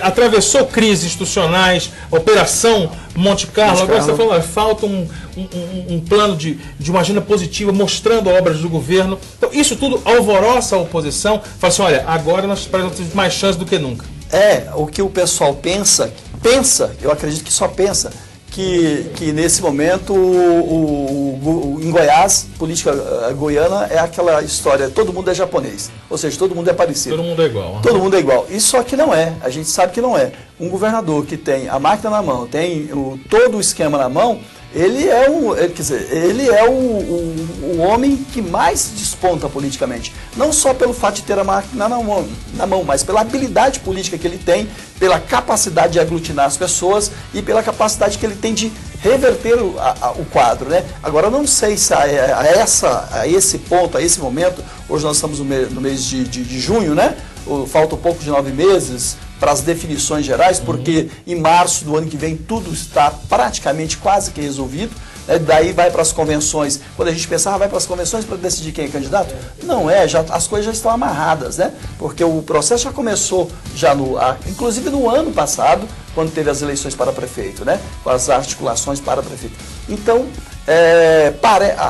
atravessou crises institucionais, Operação Monte Carlo, agora você falou, falta um plano de uma agenda positiva mostrando obras do governo. Então isso tudo alvoroça a oposição, fala assim, olha, agora nós temos mais chance do que nunca. O que o pessoal pensa, eu acredito que só pensa, que nesse momento em Goiás, política goiana é aquela história, todo mundo é japonês, ou seja, todo mundo é parecido. Todo mundo é igual. Todo mundo é igual. Isso só que não é, a gente sabe que não é. Um governador que tem a máquina na mão, tem todo o esquema na mão, ele é o homem que mais desponta politicamente. Não só pelo fato de ter a máquina na mão, mas pela habilidade política que ele tem, pela capacidade de aglutinar as pessoas e pela capacidade que ele tem de reverter o quadro, né? Agora, eu não sei se a esse ponto, a esse momento, hoje nós estamos no mês de junho, né? Falta um pouco de 9 meses para as definições gerais, porque em março do ano que vem tudo está praticamente quase que resolvido, né? Daí vai para as convenções. Quando a gente pensava, vai para as convenções para decidir quem é candidato? Não é, as coisas já estão amarradas, né? Porque o processo já começou, inclusive no ano passado, quando teve as eleições para prefeito, né? Com as articulações para prefeito. Então,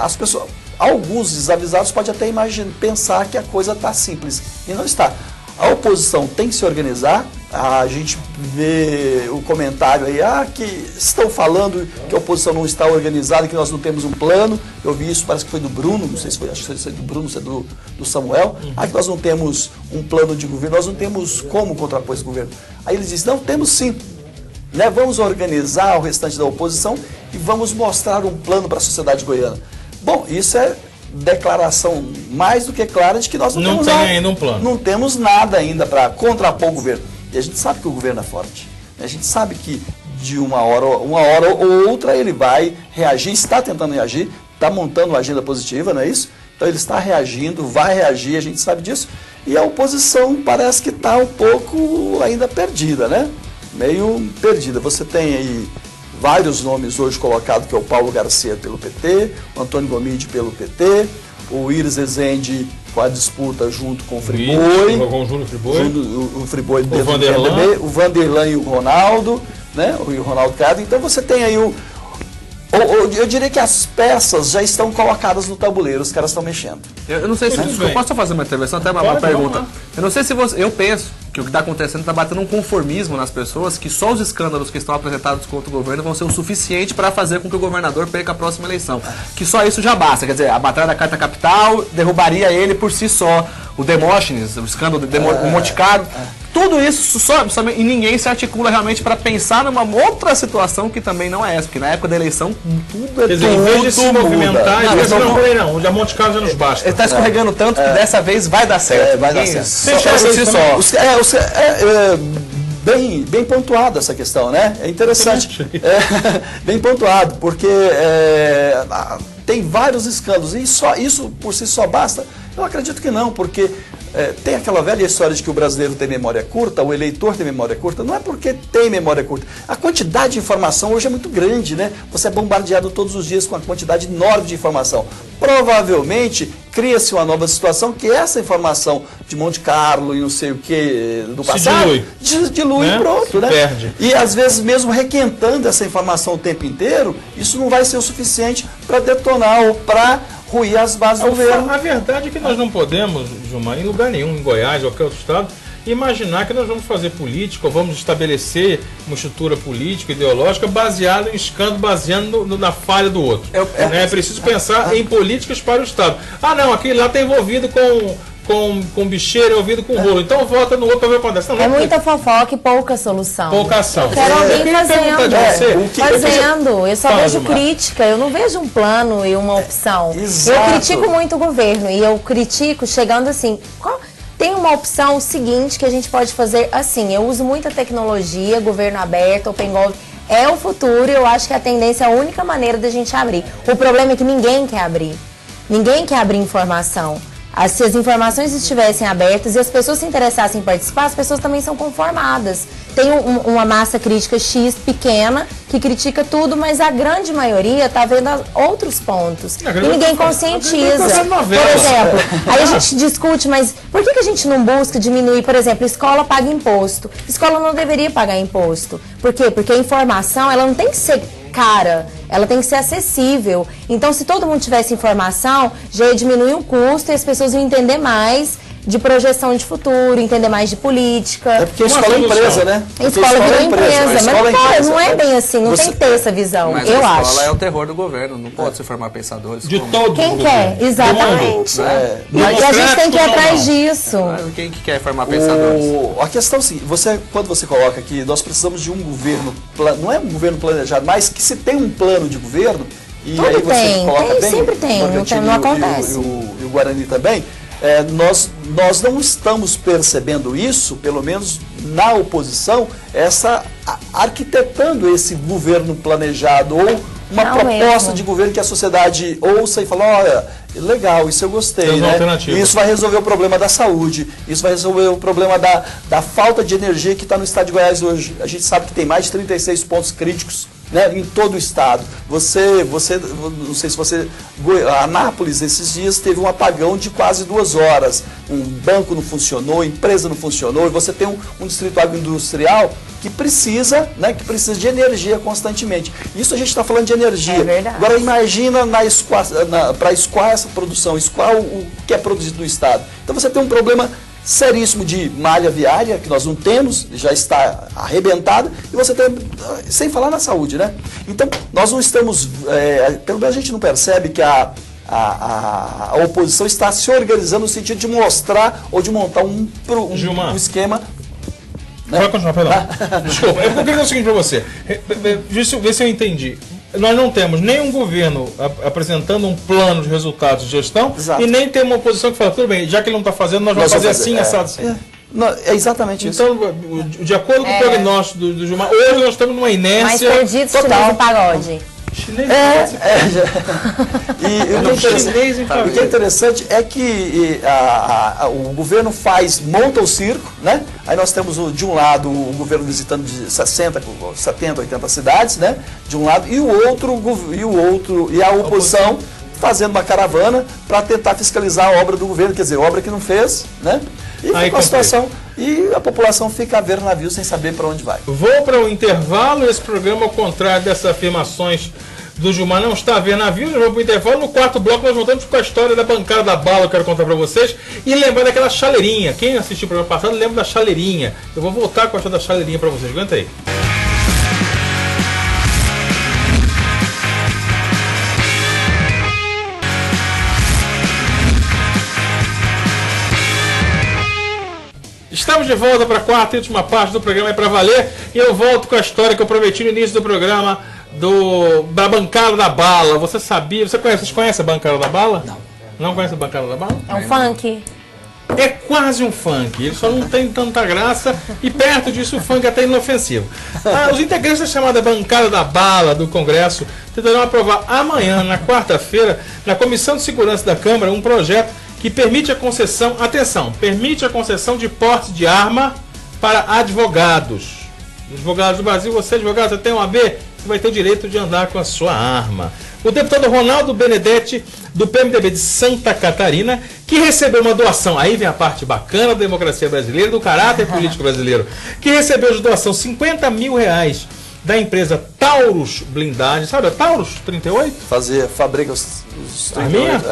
as pessoas, alguns desavisados podem até pensar que a coisa está simples, e não está. A oposição tem que se organizar. A gente vê o comentário aí, que estão falando que a oposição não está organizada, que nós não temos um plano. Eu vi isso, parece que foi do Bruno, não sei se foi, acho que foi do Bruno, se é do Samuel. Que nós não temos um plano de governo, nós não temos como contrapor esse governo. Aí eles dizem, não, temos sim. Né? Vamos organizar o restante da oposição e vamos mostrar um plano para a sociedade goiana. Bom, isso é declaração mais do que clara de que nós não temos ainda um plano. Não temos nada ainda para contrapor o governo. E a gente sabe que o governo é forte. A gente sabe que de uma hora ou outra ele vai reagir, está tentando reagir, está montando uma agenda positiva, não é isso? Então ele está reagindo, vai reagir, a gente sabe disso. E a oposição parece que está um pouco ainda perdida, né? Meio perdida. Você tem aí vários nomes hoje colocados, que é o Paulo Garcia pelo PT, o Antônio Gomide pelo PT, o Iris Rezende com a disputa junto com o Friboi, o Friboi dentro do PMDB, o Vanderlan e o Ronaldo, né? O Ronaldo Cado. Então você tem aí eu diria que as peças já estão colocadas no tabuleiro, os caras estão mexendo. Eu não sei se eu posso fazer uma intervenção, até uma pergunta. Eu não sei se eu penso que o que está acontecendo está batendo um conformismo nas pessoas, que só os escândalos que estão apresentados contra o governo vão ser o suficiente para fazer com que o governador perca a próxima eleição. Que só isso já basta, quer dizer, a batalha da Carta Capital derrubaria ele por si só. O Demóstenes, o escândalo do Monte Carlo, tudo isso e ninguém se articula realmente para pensar numa outra situação que também não é essa, porque na época da eleição tudo é. Quer dizer, em vez de se movimentar, não, já Monte Carlo já nos basta. Ele está escorregando tanto que dessa vez vai dar certo. Vai dar certo. Bem pontuado essa questão, né? É interessante. Bem pontuado, porque tem vários escândalos e só isso por si só basta. Eu acredito que não, porque tem aquela velha história de que o brasileiro tem memória curta, o eleitor tem memória curta. Não é porque tem memória curta. A quantidade de informação hoje é muito grande, né? Você é bombardeado todos os dias com uma quantidade enorme de informação. Provavelmente cria-se uma nova situação que essa informação de Monte Carlo e não sei o que do passado dilui, né? Pronto, né? Perde. E às vezes mesmo requentando essa informação o tempo inteiro, isso não vai ser o suficiente para detonar ou para ruir as bases do governo. A verdade é que nós não podemos, Gilmar, em lugar nenhum, em Goiás ou qualquer outro estado, imaginar que nós vamos fazer política ou vamos estabelecer uma estrutura política, ideológica, baseada em escândalo, baseando na falha do outro. É preciso pensar em políticas para o Estado. Não, aquele lá está envolvido com bicheiro, envolvido com rolo. Então vota no outro para ver o que acontece. É muita fofoca e pouca solução. Pouca ação. Eu quero alguém fazendo. Eu só vejo crítica, eu não vejo um plano e uma opção. Eu critico muito o governo e eu critico chegando assim... Tem uma opção seguinte que a gente pode fazer assim. Eu uso muita tecnologia, governo aberto, Open Gov. É o futuro e eu acho que a tendência é a única maneira da gente abrir. O problema é que ninguém quer abrir. Ninguém quer abrir informação. Se as informações estivessem abertas e as pessoas se interessassem em participar, as pessoas também são conformadas. tem uma massa crítica X pequena que critica tudo, mas a grande maioria tá vendo outros pontos. E ninguém conscientiza. Por exemplo, aí a gente discute, mas por que a gente não busca diminuir, por exemplo, escola paga imposto? Escola não deveria pagar imposto. Por quê? Porque a informação, ela não tem que ser cara, ela tem que ser acessível. Então, se todo mundo tivesse informação, já ia diminuir o custo e as pessoas iam entender mais de projeção de futuro, entender mais de política. É porque a escola é empresa, né? Escola virou empresa, mas não é bem assim, não tem que ter essa visão, mas eu acho. A escola é o terror do governo, não pode se formar pensadores. De todo Quem quer, exatamente. E a gente tem que ir atrás disso. Quem que quer formar pensadores? A questão é assim, quando você coloca que nós precisamos de um governo, não é um governo planejado, mas que se tem um plano de governo, e Tudo aí você tem, coloca bem, sempre tem, não acontece. E o Guarani também, nós não estamos percebendo isso, pelo menos na oposição, arquitetando esse governo planejado ou uma proposta de governo que a sociedade ouça e fala, olha, legal, isso eu gostei, né? Isso vai resolver o problema da saúde, isso vai resolver o problema da falta de energia que está no estado de Goiás hoje. A gente sabe que tem mais de 36 pontos críticos, né, em todo o estado. Não sei se você... Anápolis, esses dias, teve um apagão de quase 2 horas. Um banco não funcionou, empresa não funcionou, e você tem um distrito agroindustrial que precisa de energia constantemente. Isso a gente está falando de energia. É verdade. Agora imagina para escoar essa produção, escoar o que é produzido no estado. Então você tem um problema seríssimo de malha viária, que nós não temos, já está arrebentada, e você tem, sem falar na saúde, né? Então, nós não estamos, pelo menos a gente não percebe que a oposição está se organizando no sentido de mostrar ou de montar um esquema. Né? Vai continuar, perdão. Desculpa, eu queria dizer o seguinte para você, vê se eu entendi. Nós não temos nenhum governo apresentando um plano de resultados de gestão. Exato. E nem tem uma oposição que fala, tudo bem, já que ele não está fazendo, nós vamos fazer assim, assado assim. É exatamente isso. Então, de acordo com o prognóstico do Gilmar, hoje nós estamos numa inércia. Mais perdidos total no pagode. Chinês o que é interessante é que o governo monta o circo, né? Aí nós temos de um lado o governo visitando de 70, 80 cidades, né? De um lado, e a oposição fazendo uma caravana para tentar fiscalizar a obra do governo, quer dizer, obra que não fez, né? E fica uma situação, e a população fica a ver navio sem saber para onde vai. Vou para o intervalo, esse programa, ao contrário dessas afirmações do Gilmar, não está a ver navios. Nós vamos para o intervalo. No quarto bloco nós voltamos com a história da bancada da bala, eu quero contar para vocês. E lembrar daquela chaleirinha. Quem assistiu o programa passado lembra da chaleirinha. Eu vou voltar com a história da chaleirinha para vocês. Aguenta aí. Estamos de volta para a quarta e última parte do programa É Pra Valer. E eu volto com a história que eu prometi no início do programa da bancada da bala. Você sabia? Vocês conhecem a bancada da bala? Não. Não conhece a bancada da bala? É um funk. É quase um funk. Ele só não tem tanta graça e perto disso o funk é até inofensivo. Os integrantes da chamada bancada da bala do Congresso tentarão aprovar amanhã, na quarta-feira, na Comissão de Segurança da Câmara, um projeto que permite a concessão, atenção, permite a concessão de porte de arma para advogados. Advogados do Brasil, você advogado, você tem um AB, você vai ter o direito de andar com a sua arma. O deputado Ronaldo Benedetti, do PMDB de Santa Catarina, que recebeu uma doação, aí vem a parte bacana da democracia brasileira, do caráter político brasileiro, que recebeu de doação R$50 mil da empresa Taurus Blindagem, sabe a Taurus 38? Fabrica os 38.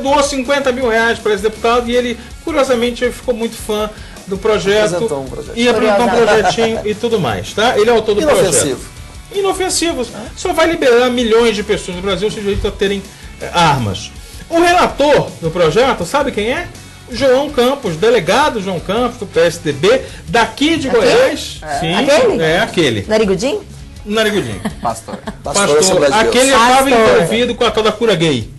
Doou R$50 mil para esse deputado e ele, curiosamente, ficou muito fã do projeto. E apresentou um projetinho e tudo mais, tá? Ele é autor do projeto. Inofensivos. Só vai liberar milhões de pessoas no Brasil se direito a terem armas. O relator do projeto, sabe quem é? João Campos, delegado João Campos, do PSDB, daqui de Goiás. Sim, aquele. Narigudinho? Narigudinho. Pastor. Aquele estava envolvido com a tal da cura gay.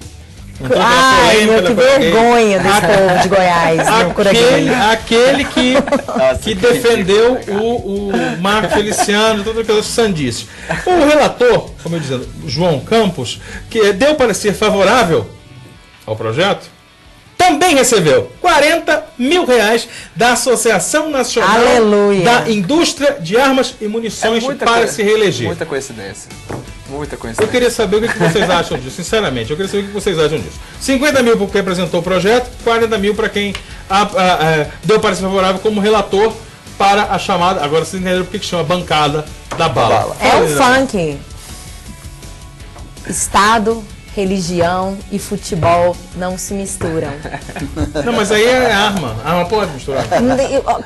Ai, que vergonha desse povo de Goiás. Aquele que defendeu o Marco Feliciano, tudo aquilo sandice. O relator, como eu dizendo, João Campos, que deu parecer favorável ao projeto, também recebeu 40 mil reais da Associação Nacional Aleluia. da Indústria de Armas e Munições para se reeleger. Muita coincidência. Muita Eu coincidência. queria saber o que vocês acham disso, sinceramente. Eu queria saber o que vocês acham disso. 50 mil para quem apresentou o projeto, 40 mil para quem deu parecer favorável como relator para a chamada. Agora vocês entenderam por que chama bancada da bala. É o funk. Estado, religião e futebol não se misturam. Não, mas aí é arma. Arma pode misturar.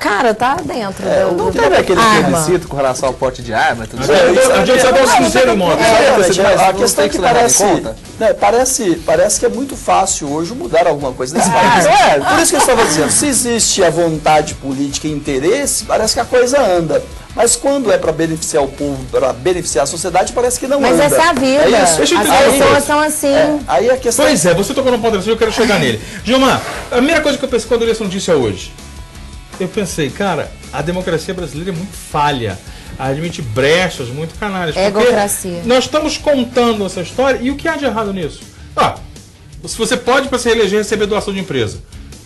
Cara, tá dentro Não teve aquele arma. plebiscito com relação ao porte de arma e tudo A gente só dá um cinzeiro em moto. A questão é que parece que é muito fácil hoje mudar alguma coisa nesse país. Por isso que eu estava dizendo, se existe a vontade política e interesse, parece que a coisa anda. Mas quando é para beneficiar o povo, para beneficiar a sociedade, parece que não anda. Mas essa é a vida. É isso. Deixa eu As entender uma pessoas coisa. são assim. Aí a questão Pois é, você tocou no ponto desse, eu quero chegar nele. Gilmar, a primeira coisa que eu pensei quando eu li essa notícia hoje, eu pensei, cara, a democracia brasileira é muito falha, admite brechas, muito canalhas. porque Egocracia. Nós estamos contando essa história e o que há de errado nisso? Se você pode, para se reeleger, receber doação de empresa.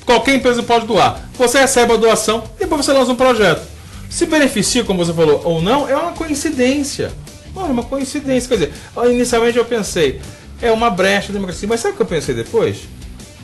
Qualquer empresa pode doar. Você recebe a doação e depois você lança um projeto. Se beneficia, como você falou, ou não, é uma coincidência. É uma coincidência. Quer dizer, inicialmente eu pensei, é uma brecha da democracia. Mas sabe o que eu pensei depois?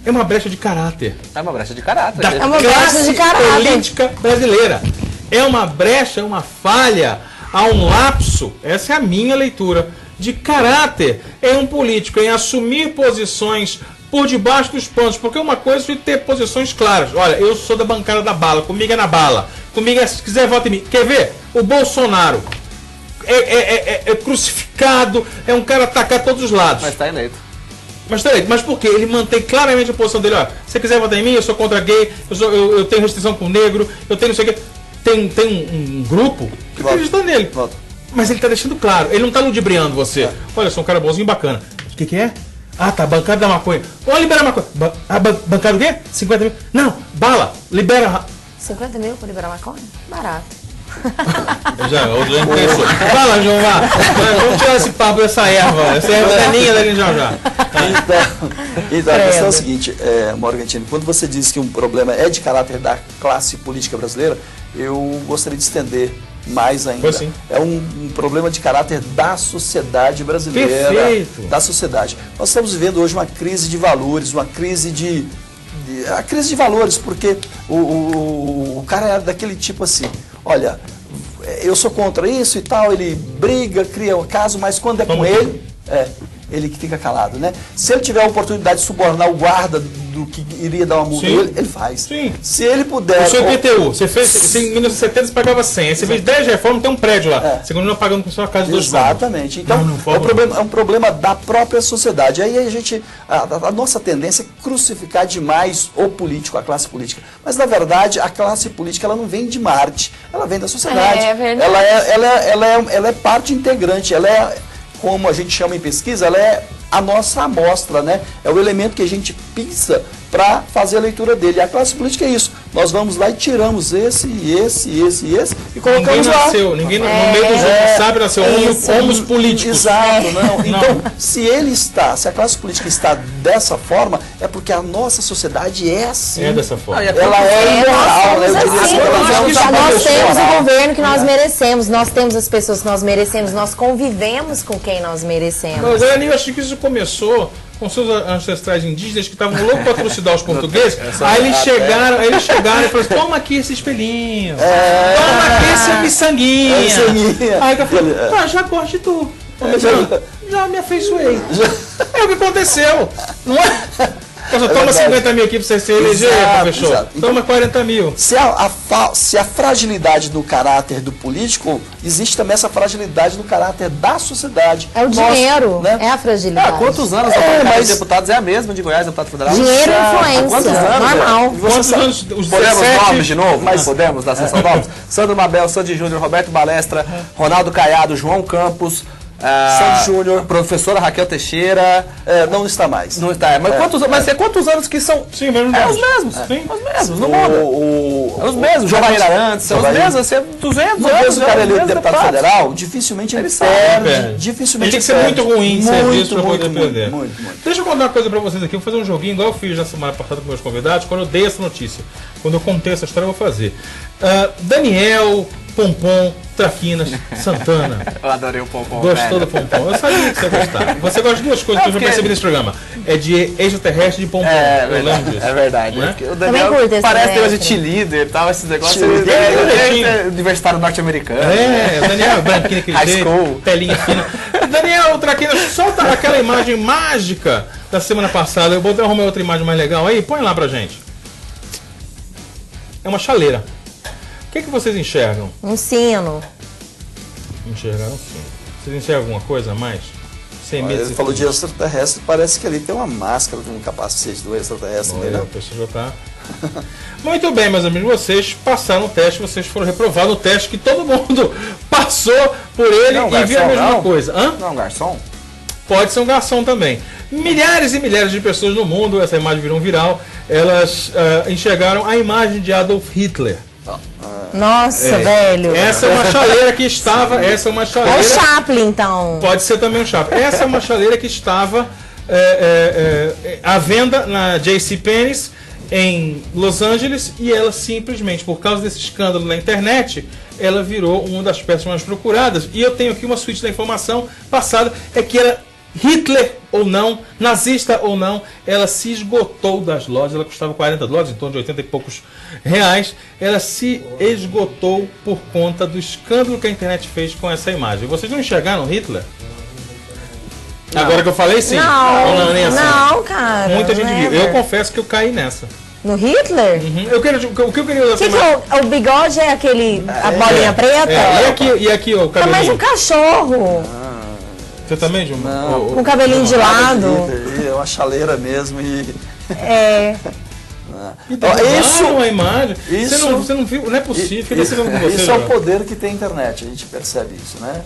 É uma brecha de caráter. É uma brecha de caráter. Da uma brecha classe de caráter. política brasileira. É uma brecha, uma falha, há um lapso, essa é a minha leitura, de caráter em um político, em assumir posições por debaixo dos panos. Porque uma coisa é ter posições claras. Olha, eu sou da bancada da bala, comigo é na bala. Comigo, se quiser, vota em mim. Quer ver? O Bolsonaro é crucificado, é um cara atacado a todos os lados. Mas tá eleito. Mas por quê? Ele mantém claramente a posição dele. Ó, se você quiser votar em mim, eu sou contra gay, eu tenho restrição com negro, eu tenho não sei o quê. Tem um grupo que acredita nele. Mas ele tá deixando claro, ele não tá ludibriando você. Olha, eu sou um cara bonzinho, bacana. O que é? Ah, tá, bancada da maconha. Vamos liberar a maconha. Bancada o quê? 50 mil? Não, bala, libera. 50 mil pra liberar maconha? Barato. O João pensou. Fala, João, vamos tirar esse papo dessa erva. Essa erva daninha daqui já. Então a questão é o seguinte, Morgantini, quando você diz que um problema é de caráter da classe política brasileira, eu gostaria de estender mais ainda. Sim. É um problema de caráter da sociedade brasileira. Perfeito. Da sociedade. Nós estamos vivendo hoje uma crise de valores, uma crise a crise de valores, porque o cara é daquele tipo assim, olha, eu sou contra isso e tal, ele briga, cria um caso, mas quando é com ele, ele que fica calado, né? Se ele tiver a oportunidade de subornar o guarda do que iria dar uma multa, ele faz. Sim. Se ele puder... O seu IPTU, você fez, em 1970 você pagava 100, aí você fez 10 reformas, tem um prédio lá. Você continua pagando com sua casa de 2 Exatamente. Então, é um problema da própria sociedade. Aí a nossa tendência é crucificar demais o político, a classe política. Mas, na verdade, a classe política ela não vem de Marte, ela vem da sociedade. É verdade. Ela é parte integrante, ela é, como a gente chama em pesquisa, ela é a nossa amostra, né? É o elemento que a gente pisa para fazer a leitura dele. E a classe política é isso. Nós vamos lá e tiramos esse e colocamos lá. Ninguém no meio dos outros sabe, nasceu homos políticos. Exato, não. Então, se a classe política está dessa forma, é porque a nossa sociedade é assim. É dessa forma. Ela é imoral, né? Nós temos o governo que nós merecemos, nós temos as pessoas que nós merecemos, nós convivemos com quem nós merecemos. Mas eu acho que isso começou com seus ancestrais indígenas que estavam loucos para trucidar os portugueses. Aí eles chegaram e falaram, toma aqui esse espelhinho, toma aqui esse miçanguinha. Aí eu falei, já gosto de tu. Já me afeiçoei. É o que aconteceu, não é? Toma 50 mil aqui para você se eleger, professor. Toma 40 mil. Se a fragilidade do caráter do político, existe também essa fragilidade no caráter da sociedade. É o dinheiro, né? É a fragilidade. Quantos anos a bancada de deputados é a mesma de Goiás, deputado federal? Dinheiro e influência. Quantos anos? Normal. Quantos anos? Os Podemos 17? nomes de novo? Podemos, da sessão nomes? Sandro Mabel, Sandy Júnior, Roberto Balestra, Ronaldo Caiado, João Campos, Santos Júnior. A professora Raquel Teixeira. Não está mais. Não está. Mas quantos anos que são? Sim, mesmo. Os mesmos. Sim. Os mesmos, não muda. Os mesmos. Giovanni Arantes, são os mesmos. Você 200 Uma anos. vez o cara é deputado federal, dificilmente ele perde. Dificilmente tem que ser muito ruim em serviço para poder perder. Muito. Deixa eu contar uma coisa para vocês aqui. Eu vou fazer um joguinho igual eu fiz na semana passada com meus convidados, quando eu dei essa notícia. Quando eu contei essa história, eu vou fazer. Daniel, Pompom, Traquinas, Santana. Eu adorei o Pompom. Gostou do Pompom? Eu sabia que você ia gostar. Você gosta de duas coisas que eu já percebi nesse programa. É de extraterrestre e de Pompom. Eu lembro disso. É verdade. Né? O Daniel parece negócio de cheerleader e tal, esses negócios. Ele é universitário norte-americano. O Daniel é branquinho aquele jeito, pelinha fina. Daniel, Traquinas, solta aquela imagem mágica da semana passada. Eu vou arrumar outra imagem mais legal aí. Põe lá pra gente. É uma chaleira. O que vocês enxergam? Um sino. Enxergaram sim. Vocês enxergam alguma coisa a mais? Sem medo. Ele falou de extraterrestre, parece que ali tem uma máscara, um capacete do extraterrestre. Olha, a pessoa já tá... Muito bem, meus amigos, vocês passaram o teste, vocês foram reprovados no teste que todo mundo passou por ele e viu a mesma coisa. Não, garçom? Pode ser um garçom também. Milhares e milhares de pessoas no mundo, essa imagem virou viral, elas enxergaram a imagem de Adolf Hitler. Nossa, velho. Essa é uma chaleira que estava. Essa é uma chaleira. É o Chaplin, então. Pode ser também um Chaplin. Essa é uma chaleira que estava à venda na JCPenney em Los Angeles e ela simplesmente, por causa desse escândalo na internet, ela virou uma das peças mais procuradas. E eu tenho aqui uma suíte da informação passada, é que era Hitler ou não, nazista ou não, ela se esgotou das lojas, ela custava $40, em torno de 80 e poucos reais, ela se esgotou por conta do escândalo que a internet fez com essa imagem. Vocês não enxergaram Hitler? Não. Agora que eu falei, sim. Não, nem assim. Não, cara. Muita gente viu. Eu confesso que eu caí nessa. No Hitler? Uhum. O que eu queria usar o bigode é aquele, a bolinha preta? E aqui o cabelinho? É mais um cachorro. Você também, Gilmar? Não. Com o cabelinho de lado. É uma chaleira mesmo e... Isso é uma imagem. Você não viu? Não é possível. Isso é o poder que tem a internet. A gente percebe isso, né?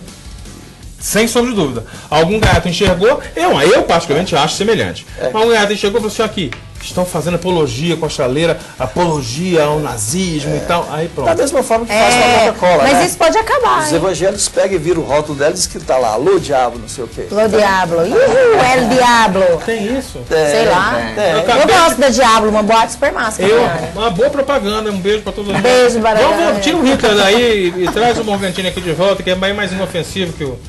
Sem sombra de dúvida. Algum gato enxergou, eu particularmente acho semelhante. Algum gato enxergou e falou assim, aqui, estão fazendo apologia com a chaleira, apologia ao nazismo e tal. Aí pronto. Da mesma forma que faz com a Coca-Cola, mas isso pode acabar. Os evangélicos pegam e viram o rótulo dela e diz que tá lá, alô diabo, não sei o quê. Alô diablo. El diablo. Tem isso? Sei lá. Eu gosto da Diablo, uma boate super massa. Uma boa propaganda, um beijo pra todos. Beijo, Baragana. Tira o Hitler daí e traz o Morgantini aqui de volta, que é mais inofensivo que o...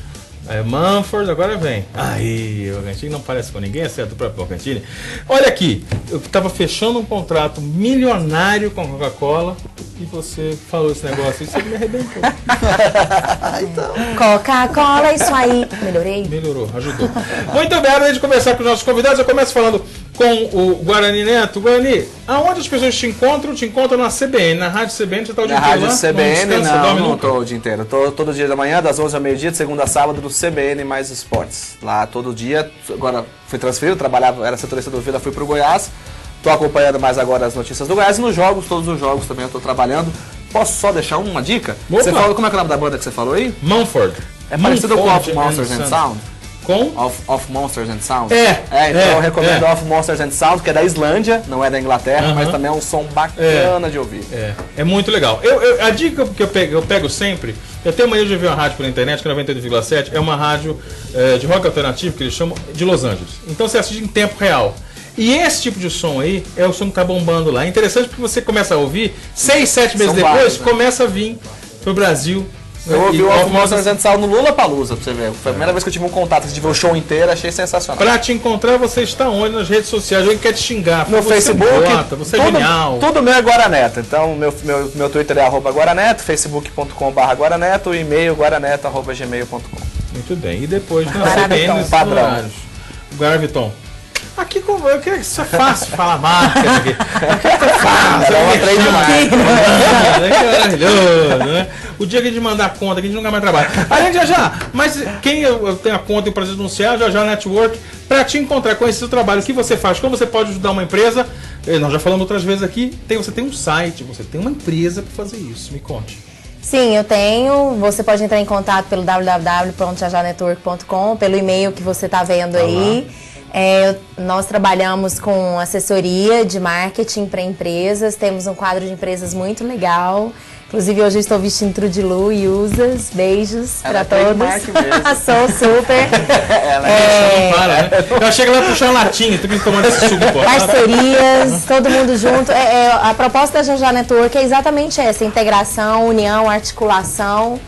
Manford, agora vem. Aí, o Morgantini não parece com ninguém, exceto o próprio Morgantini. Olha aqui, eu estava fechando um contrato milionário com a Coca-Cola e você falou esse negócio e você me arrebentou. Então. Coca-Cola, isso aí. Melhorei? Melhorou, ajudou. Muito bem, antes de começar com os nossos convidados, eu começo falando com o Guarani Neto. Guarani, aonde as pessoas te encontram? Te encontram na CBN, na Rádio CBN, você está o dia inteiro lá? Na Rádio CBN, não estou o dia inteiro. Estou todo dia da manhã, das 11 ao meio-dia, de segunda a sábado, do CBN mais esportes. Lá todo dia, agora fui transferido, trabalhava, era setorista do Vida, fui para o Goiás. Estou acompanhando mais agora as notícias do Goiás e nos jogos, todos os jogos também eu estou trabalhando. Posso só deixar uma dica? Você falou, como é que é o nome da banda que você falou aí? Mumford. É parecido com Of Monsters and Sound? Com? Of Monsters and Sound. Então eu recomendo Of Monsters and Sound, que é da Islândia, não é da Inglaterra, mas também é um som bacana de ouvir. É muito legal. A dica que eu pego sempre, eu tenho mania de ouvir uma rádio pela internet, que é 98,7, é uma rádio de rock alternativo, que eles chamam de Los Angeles. Então você assiste em tempo real. E esse tipo de som aí é o som que tá bombando lá. É interessante porque você começa a ouvir, 6, 7 meses depois, começa a vir pro Brasil. Eu ouvi o Of Monsters and Sound no Lollapalooza, pra você ver. Foi a primeira vez que eu tive um contato, de ver o show inteiro, achei sensacional. Pra te encontrar, você está onde nas redes sociais? Alguém quer te xingar? No Facebook. Você é genial. Tudo meu é Guaraneto. Então, meu Twitter é @Guaraneto, facebook.com/Guaraneto, e-mail guaraneto@gmail.com. Muito bem. E depois na CBN, nos horários. Guaraviton. Aqui isso é fácil falar marca aqui. Aqui é fácil. É uma trade marca. É maravilhoso, né? O dia que a gente mandar conta, que a gente nunca mais trabalha. Além de já, mas quem eu tenho a conta e o prazer de anunciar, já Network, para te encontrar, conhecer o trabalho, o que você faz, como você pode ajudar uma empresa. Nós já falamos outras vezes aqui, você tem um site, você tem uma empresa para fazer isso. Me conte. Sim, eu tenho. Você pode entrar em contato pelo www.jajanetwork.com, pelo e-mail que você está vendo aí. Nós trabalhamos com assessoria de marketing para empresas, temos um quadro de empresas muito legal. Inclusive, hoje eu estou vestindo Trudilu e Usas. Beijos para todos. Sou super. Não para, né? Eu chego lá puxar uma latinha, tem que tomar esse suco. Parcerias, todo mundo junto. A proposta da Jajá Network é exatamente essa: integração, união, articulação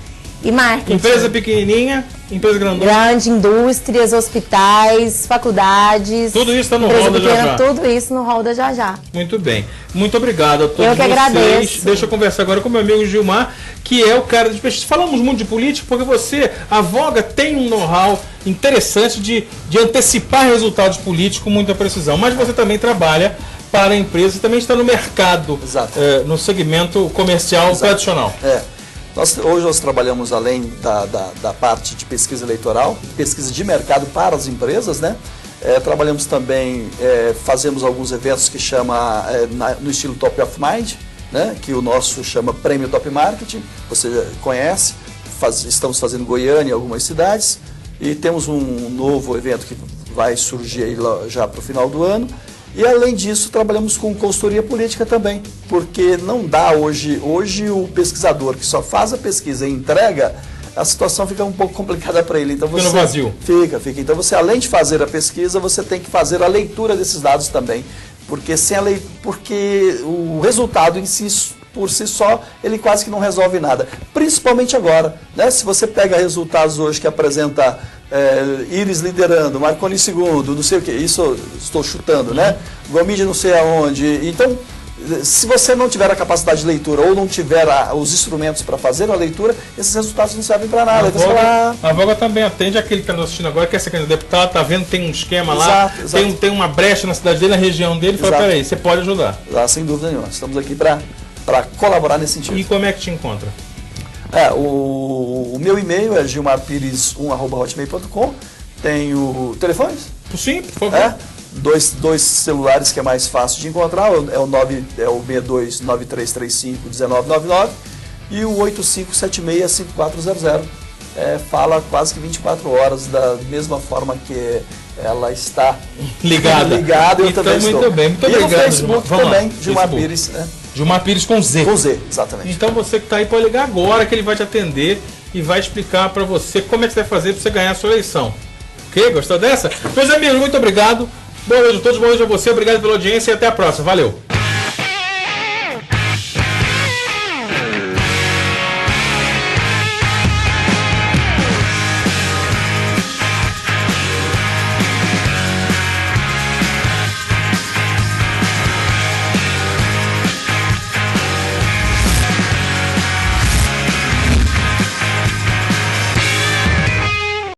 e marketing. Empresa pequenininha, empresa grandona. Grande, indústrias, hospitais, faculdades. Tudo isso está no rol da Jajá. Tudo isso no rol da Jajá. Muito bem. Muito obrigado a todos Eu que agradeço. Deixa eu conversar agora com meu amigo Gilmar, que é o cara de pesquisa. Falamos muito de política porque você, a Voga, tem um know-how interessante de antecipar resultados políticos com muita precisão. Mas você também trabalha para a empresa e também está no mercado, no segmento comercial tradicional. Hoje nós trabalhamos, além da parte de pesquisa eleitoral, pesquisa de mercado para as empresas, né? Trabalhamos também, fazemos alguns eventos que chama no estilo Top of Mind, né? Que o nosso chama Prêmio Top Marketing, você já conhece, estamos fazendo Goiânia em algumas cidades, e temos um novo evento que vai surgir aí já para o final do ano. E além disso, trabalhamos com consultoria política também, porque não dá hoje o pesquisador que só faz a pesquisa e entrega, a situação fica um pouco complicada para ele. Então fica no vazio. Fica. Então você, além de fazer a pesquisa, você tem que fazer a leitura desses dados também, porque porque o resultado em si, por si só, ele quase que não resolve nada. Principalmente agora, né? Se você pega resultados hoje que apresenta Íris liderando, Marconi segundo, não sei o que, isso eu estou chutando, né? Gomide não sei aonde. Então, se você não tiver a capacidade de leitura ou não tiver os instrumentos para fazer a leitura, esses resultados não servem para nada. A Voga também atende aquele que está nos assistindo agora, que é esse deputado, está vendo, tem um esquema lá, tem uma brecha na cidade dele, na região dele, e fala, peraí, você pode ajudar. Sem dúvida nenhuma. Estamos aqui para colaborar nesse sentido. E como é que te encontra? O meu e-mail é gilmarpires1@hotmail.com. Tenho telefones? Sim, por favor. Dois celulares que é mais fácil de encontrar, é o 6293351999 e o 85765400. Fala quase que 24 horas, da mesma forma que ela está ligada. Eu então, também muito estou. bem, muito e obrigado. no Facebook também, Gilmar Pires, né? Gilmar Pires com Z. Com Z, exatamente. Então você que está aí pode ligar agora que ele vai te atender e vai explicar para você como é que você vai fazer para você ganhar a sua eleição. Ok? Gostou dessa? Meus amigos, muito obrigado. Boa noite a todos, boa noite a você. Obrigado pela audiência e até a próxima. Valeu!